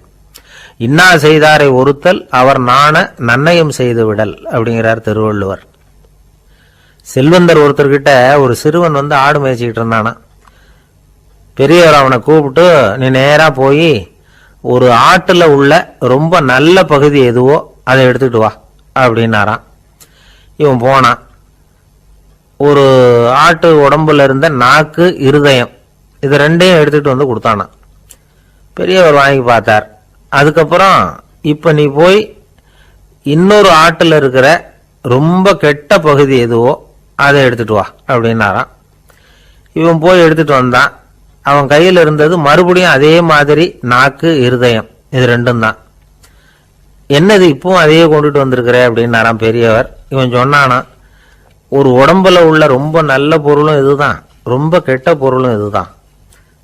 இன்னா செய்தாரை ஒருத்தல் அவர் நாண நன்னயம் செய்து விடல் அப்படிங்கிறார் திருவள்ளுவர். செல்வந்தர் ஒருத்தர்கிட்ட ஒரு சிறுவன் வந்து ஆடு மேய்ச்சிக்கிட்டு இருந்தானா. பெரியவர் அவனை கூப்பிட்டு, நீ நேரா போய் ஒரு ஆட்டுல உள்ள ரொம்ப நல்ல பகுதி எதுவோ அதை எடுத்துக்கிட்டு வா அப்படின்னாராம். இவன் போனான். ஒரு ஆட்டு உடம்புல இருந்த நாக்கு, இருதயம், இது ரெண்டையும் எடுத்துட்டு வந்து கொடுத்தானா. பெரியவர் வாங்கி பார்த்தார். அதுக்கப்புறம் இப்ப நீ போய் இன்னொரு ஆட்டுல இருக்கிற ரொம்ப கெட்ட பகுதி எதுவோ அதை எடுத்துட்டு வா அப்படின்னாராம். இவன் போய் எடுத்துட்டு வந்தான். அவன் கையில் இருந்தது மறுபடியும் அதே மாதிரி நாக்கு, இருதயம், இது ரெண்டும் தான். என்னது இப்பவும் அதையே கொண்டுட்டு வந்திருக்கிற அப்படின்னாராம் பெரியவர். இவன் சொன்னானா, ஒரு உடம்புல உள்ள ரொம்ப நல்ல பொருளும் இதுதான், ரொம்ப கெட்ட பொருளும் இதுதான்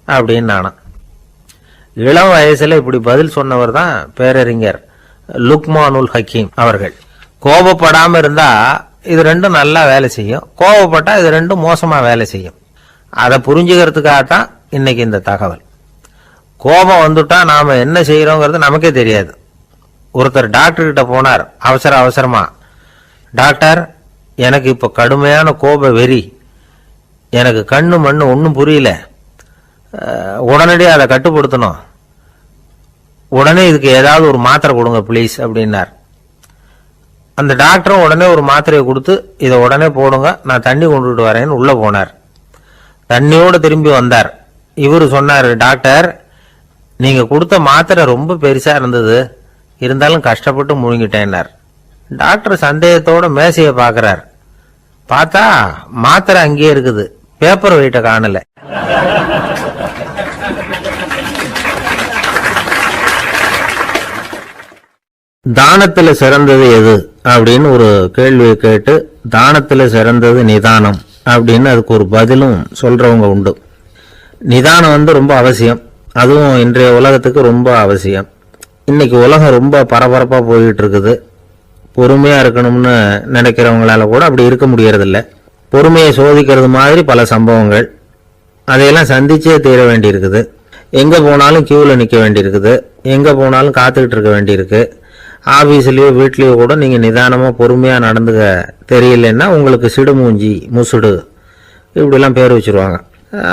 அப்படின்னானா. இளம் வயசுல இப்படி பதில் சொன்னவர் தான் பேரறிஞர் லுக்மானுல் ஹக்கீம் அவர்கள். கோபப்படாம இருந்தா இது ரெண்டும் நல்லா வேலை செய்யும், கோபப்பட்டா இது ரெண்டும் மோசமா வேலை செய்யும். அதை புரிஞ்சுக்கிறதுக்காகத்தான் இன்னைக்கு இந்த தகவல். கோபம் வந்துட்டா நாம என்ன செய்யறோங்கிறது நமக்கே தெரியாது. ஒருத்தர் டாக்டர் கிட்ட போனார் அவசரமா. டாக்டர், எனக்கு இப்ப கடுமையான கோப வெறி, எனக்கு கண்ணு மண்ணு ஒன்றும் புரியல, உடனடியாக அதை கட்டுப்படுத்தணும், உடனே இதுக்கு ஏதாவது ஒரு மாத்திரை கொடுங்க ப்ளீஸ் அப்படின்னார். அந்த டாக்டரும் உடனே ஒரு மாத்திரையை கொடுத்து, இதை உடனே போடுங்க, நான் தண்ணி கொண்டுட்டு வரேன்னு உள்ள போனார். தண்ணியோடு திரும்பி வந்தார். இவரு சொன்னார், டாக்டர், நீங்க கொடுத்த மாத்திரை ரொம்ப பெருசா இருந்தது, இருந்தாலும் கஷ்டப்பட்டு முழுங்கிட்டேன்னார். டாக்டர் சந்தேகத்தோட மேசையை பார்க்கிறார். பார்த்தா மாத்திரை அங்கேயே இருக்குது, பேப்பர் வெயிட்ட காணல. தானத்துல சிறந்தது எது அப்படின்னு ஒரு கேள்வியை கேட்டு, தானத்துல சிறந்தது நிதானம் அப்படின்னு அதுக்கு ஒரு பதிலும் சொல்றவங்க உண்டு. நிதானம் வந்து ரொம்ப அவசியம், அதுவும் இன்றைய உலகத்துக்கு ரொம்ப அவசியம். இன்னைக்கு உலகம் ரொம்ப பரபரப்பா போயிட்டு இருக்குது. பொறுமையா இருக்கணும்னு நினைக்கிறவங்களால கூட அப்படி இருக்க முடியறதில்ல. பொறுமையை சோதிக்கிறது மாதிரி பல சம்பவங்கள், அதையெல்லாம் சந்திச்சே தீர வேண்டி இருக்குது. எங்க போனாலும் கியூல நிக்க வேண்டி இருக்குது, எங்க போனாலும் காத்துக்கிட்டு இருக்க வேண்டி இருக்கு. ஆபீஸ்லயோ வீட்லயோ கூட நீங்க நிதானமா பொறுமையா நடந்துக்க தெரியலன்னா உங்களுக்கு சிடுமூஞ்சி, முசுடு இப்படிலாம் பேர் வச்சிருவாங்க.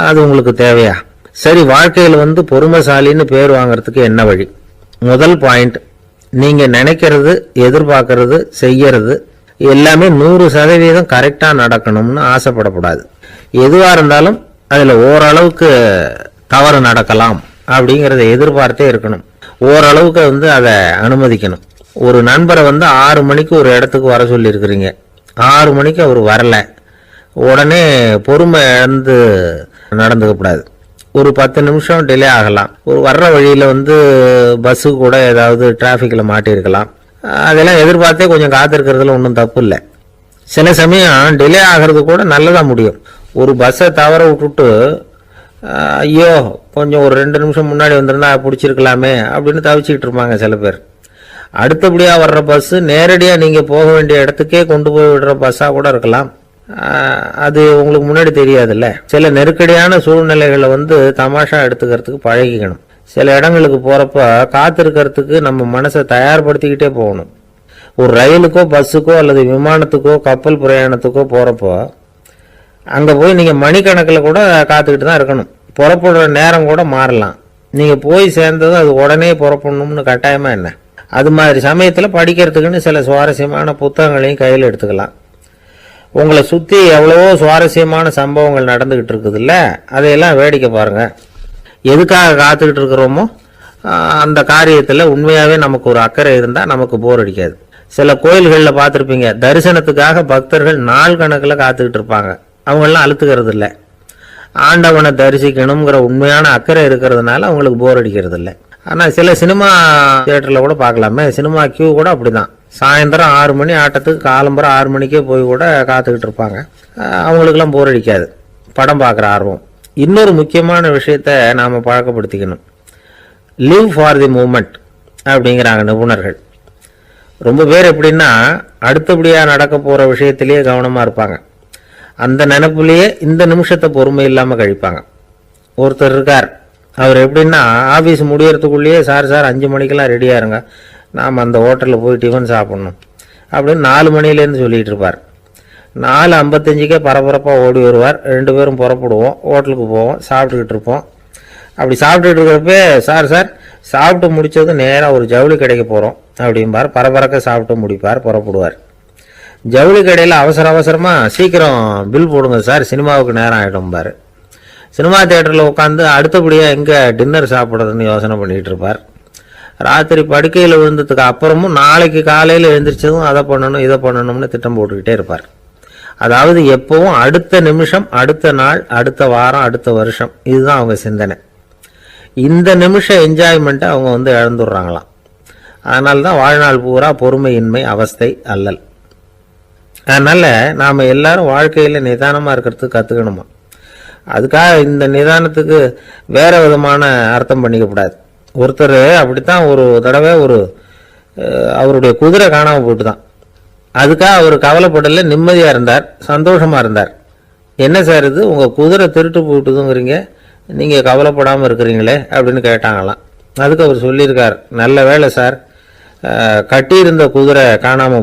அது உங்களுக்கு தேவையா? சரி, வாழ்க்கையில் வந்து பொறுமைசாலின்னு பேர் வாங்கறதுக்கு என்ன வழி? முதல் பாயிண்ட், நீங்க நினைக்கிறது, எதிர்பார்க்கறது, செய்யறது எல்லாமே 100% கரெக்டா நடக்கணும்னு ஆசைப்படக்கூடாது. எதுவா இருந்தாலும் அதுல ஓரளவுக்கு தவறு நடக்கலாம் அப்படிங்கறத எதிர்பார்த்தே இருக்கணும். ஓரளவுக்கு வந்து அதை அனுமதிக்கணும். ஒரு நண்பரை வந்து 6 மணிக்கு ஒரு இடத்துக்கு வர சொல்லி இருக்கிறீங்க, 6 மணிக்கு அவர் வரல, உடனே பொறுமை இழந்து நடந்துக்க கூடாது. ஒரு 10 நிமிஷம் டிலே ஆகலாம். ஒரு வர்ற வழியில வந்து பஸ்ஸு கூட ஏதாவது டிராபிக்ல மாட்டிருக்கலாம். அதெல்லாம் எதிர்பார்த்தே கொஞ்சம் காத்திருக்கிறதுல ஒன்றும் தப்பு இல்லை. சில சமயம் டிலே ஆகிறது கூட நல்லதா முடியும். ஒரு பஸ்ஸை தவற விட்டுட்டு, ஐயோ கொஞ்சம் ஒரு 2 நிமிஷம் முன்னாடி வந்திருந்தா பிடிச்சிருக்கலாமே அப்படின்னு தவிச்சுக்கிட்டு இருப்பாங்க சில பேர். அடுத்தபடியா வர்ற பஸ் நேரடியா நீங்க போக வேண்டிய இடத்துக்கே கொண்டு போய் விடுற பஸ்ஸா கூட இருக்கலாம். அது உங்களுக்கு முன்னாடி தெரியாதுல்ல. சில நெருக்கடியான சூழ்நிலைகளை வந்து தமாஷா எடுத்துக்கிறதுக்கு பழகிக்கணும். சில இடங்களுக்கு போறப்ப காத்திருக்கிறதுக்கு நம்ம மனசை தயார்படுத்திக்கிட்டே போகணும். ஒரு ரயிலுக்கோ பஸ்ஸுக்கோ அல்லது விமானத்துக்கோ கப்பல் பிரயாணத்துக்கோ போறப்போ அங்க போய் நீங்க மணிக்கணக்கில் கூட காத்துக்கிட்டு தான் இருக்கணும். புறப்படுற நேரம் கூட மாறலாம். நீங்க போய் சேர்ந்ததும் அது உடனே புறப்படணும்னு கட்டாயமா என்ன? அது மாதிரி சமயத்துல படிக்கிறதுக்குன்னு சில சுவாரஸ்யமான புத்தகங்களையும் கையில் எடுத்துக்கலாம். உங்களை சுத்தி எவ்வளவோ சுவாரஸ்யமான சம்பவங்கள் நடந்துகிட்டு இருக்குது இல்ல, அதையெல்லாம் வேடிக்கை பாருங்க. எதுக்காக காத்துக்கிட்டு இருக்கிறோமோ அந்த காரியத்துல உண்மையாவே நமக்கு ஒரு அக்கறை இருந்தா நமக்கு போர் அடிக்காது. சில கோயில்கள்ல பார்த்திருப்பீங்க, தரிசனத்துக்காக பக்தர்கள் நாள் கணக்குல காத்துக்கிட்டு இருப்பாங்க. அவங்களாம் அழுத்துக்கிறது இல்லை. ஆண்டவனை தரிசிக்கணுங்கிற உண்மையான அக்கறை இருக்கிறதுனால அவங்களுக்கு போர் அடிக்கிறது இல்லை. ஆனால் சில சினிமா தியேட்டரில் கூட பார்க்கலாமே, சினிமா கியூ கூட அப்படி தான். சாயந்தரம் 6 மணி ஆட்டத்துக்கு காலம்பரம் 6 மணிக்கே போய் கூட காத்துக்கிட்டு இருப்பாங்க. அவங்களுக்கெல்லாம் போர் அடிக்காது, படம் பார்க்குற ஆர்வம். இன்னொரு முக்கியமான விஷயத்த நாம் பழக்கப்படுத்திக்கணும். லிவ் ஃபார் தி மூமெண்ட் அப்படிங்கிறாங்க நிபுணர்கள். ரொம்ப பேர் எப்படின்னா அடுத்தபடியாக நடக்க போகிற விஷயத்திலேயே கவனமாக இருப்பாங்க. அந்த நினைப்புலேயே இந்த நிமிஷத்தை பொறுமை இல்லாமல் கழிப்பாங்க. ஒருத்தர் இருக்கார், அவர் எப்படின்னா ஆஃபீஸ் முடியறதுக்குள்ளேயே சார் 5 மணிக்கெல்லாம் ரெடியாக இருங்க, நாம் அந்த ஹோட்டலில் போய் டிஃபன் சாப்பிட்ணும் அப்படின்னு 4 மணிலேருந்து சொல்லிகிட்டு இருப்பார். 4:55 பரபரப்பாக ஓடி வருவார். 2 பேரும் புறப்படுவோம், ஹோட்டலுக்கு போவோம், சாப்பிட்டுக்கிட்டு இருப்போம். அப்படி சாப்பிட்டுட்டு இருக்கிறப்பே சார் சாப்பிட்டு முடித்ததும் நேராக ஒரு ஜவுளி கடைக்கு போகிறோம் அப்படிம்பார். பரபரக்க சாப்பிட்டு முடிப்பார், புறப்படுவார். ஜவுளி கடையில் அவசரமாக சீக்கிரம் பில் போடுங்க சார், சினிமாவுக்கு நேரம் ஆகிடும்பார். சினிமா தியேட்டரில் உட்காந்து அடுத்தபடியாக எங்கே டின்னர் சாப்பிட்றதுன்னு யோசனை பண்ணிகிட்டு இருப்பார். ராத்திரி படுக்கையில் விழுந்ததுக்கு அப்புறமும் நாளைக்கு காலையில் எழுந்திரிச்சதும் அதை பண்ணணும் இதை பண்ணணும்னு திட்டம் போட்டுக்கிட்டே இருப்பார். அதாவது எப்பவும் அடுத்த நிமிஷம், அடுத்த நாள், அடுத்த வாரம், அடுத்த வருஷம், இதுதான் அவங்க சிந்தனை. இந்த நிமிஷம் என்ஜாய்மெண்ட்டை அவங்க இழந்துடுறாங்களாம். அதனால தான் வாழ்நாள் பூரா பொறுமையின்மை, அவஸ்தை, அல்லல். அதனால் நாம் எல்லாரும் வாழ்க்கையில் நிதானமாக இருக்கிறதுக்கு கற்றுக்கணுமா. அதுக்காக இந்த நிதானத்துக்கு வேறு விதமான அர்த்தம் பண்ணிக்கக்கூடாது. ஒருத்தர் அப்படித்தான் ஒரு தடவை அவருடைய குதிரை காணாமல் போயிட்டு தான். அதுக்காக அவர் கவலைப்படல, நிம்மதியாக இருந்தார், சந்தோஷமாக இருந்தார். என்ன சார் இது, உங்கள் குதிரை திருட்டு போயிட்டுதுங்கிறீங்க, நீங்கள் கவலைப்படாமல் இருக்கிறீங்களே அப்படின்னு கேட்டாங்களாம். அதுக்கு அவர் சொல்லியிருக்கார், நல்ல வேலை சார், கட்டியிருந்த குதிரை காணாமல்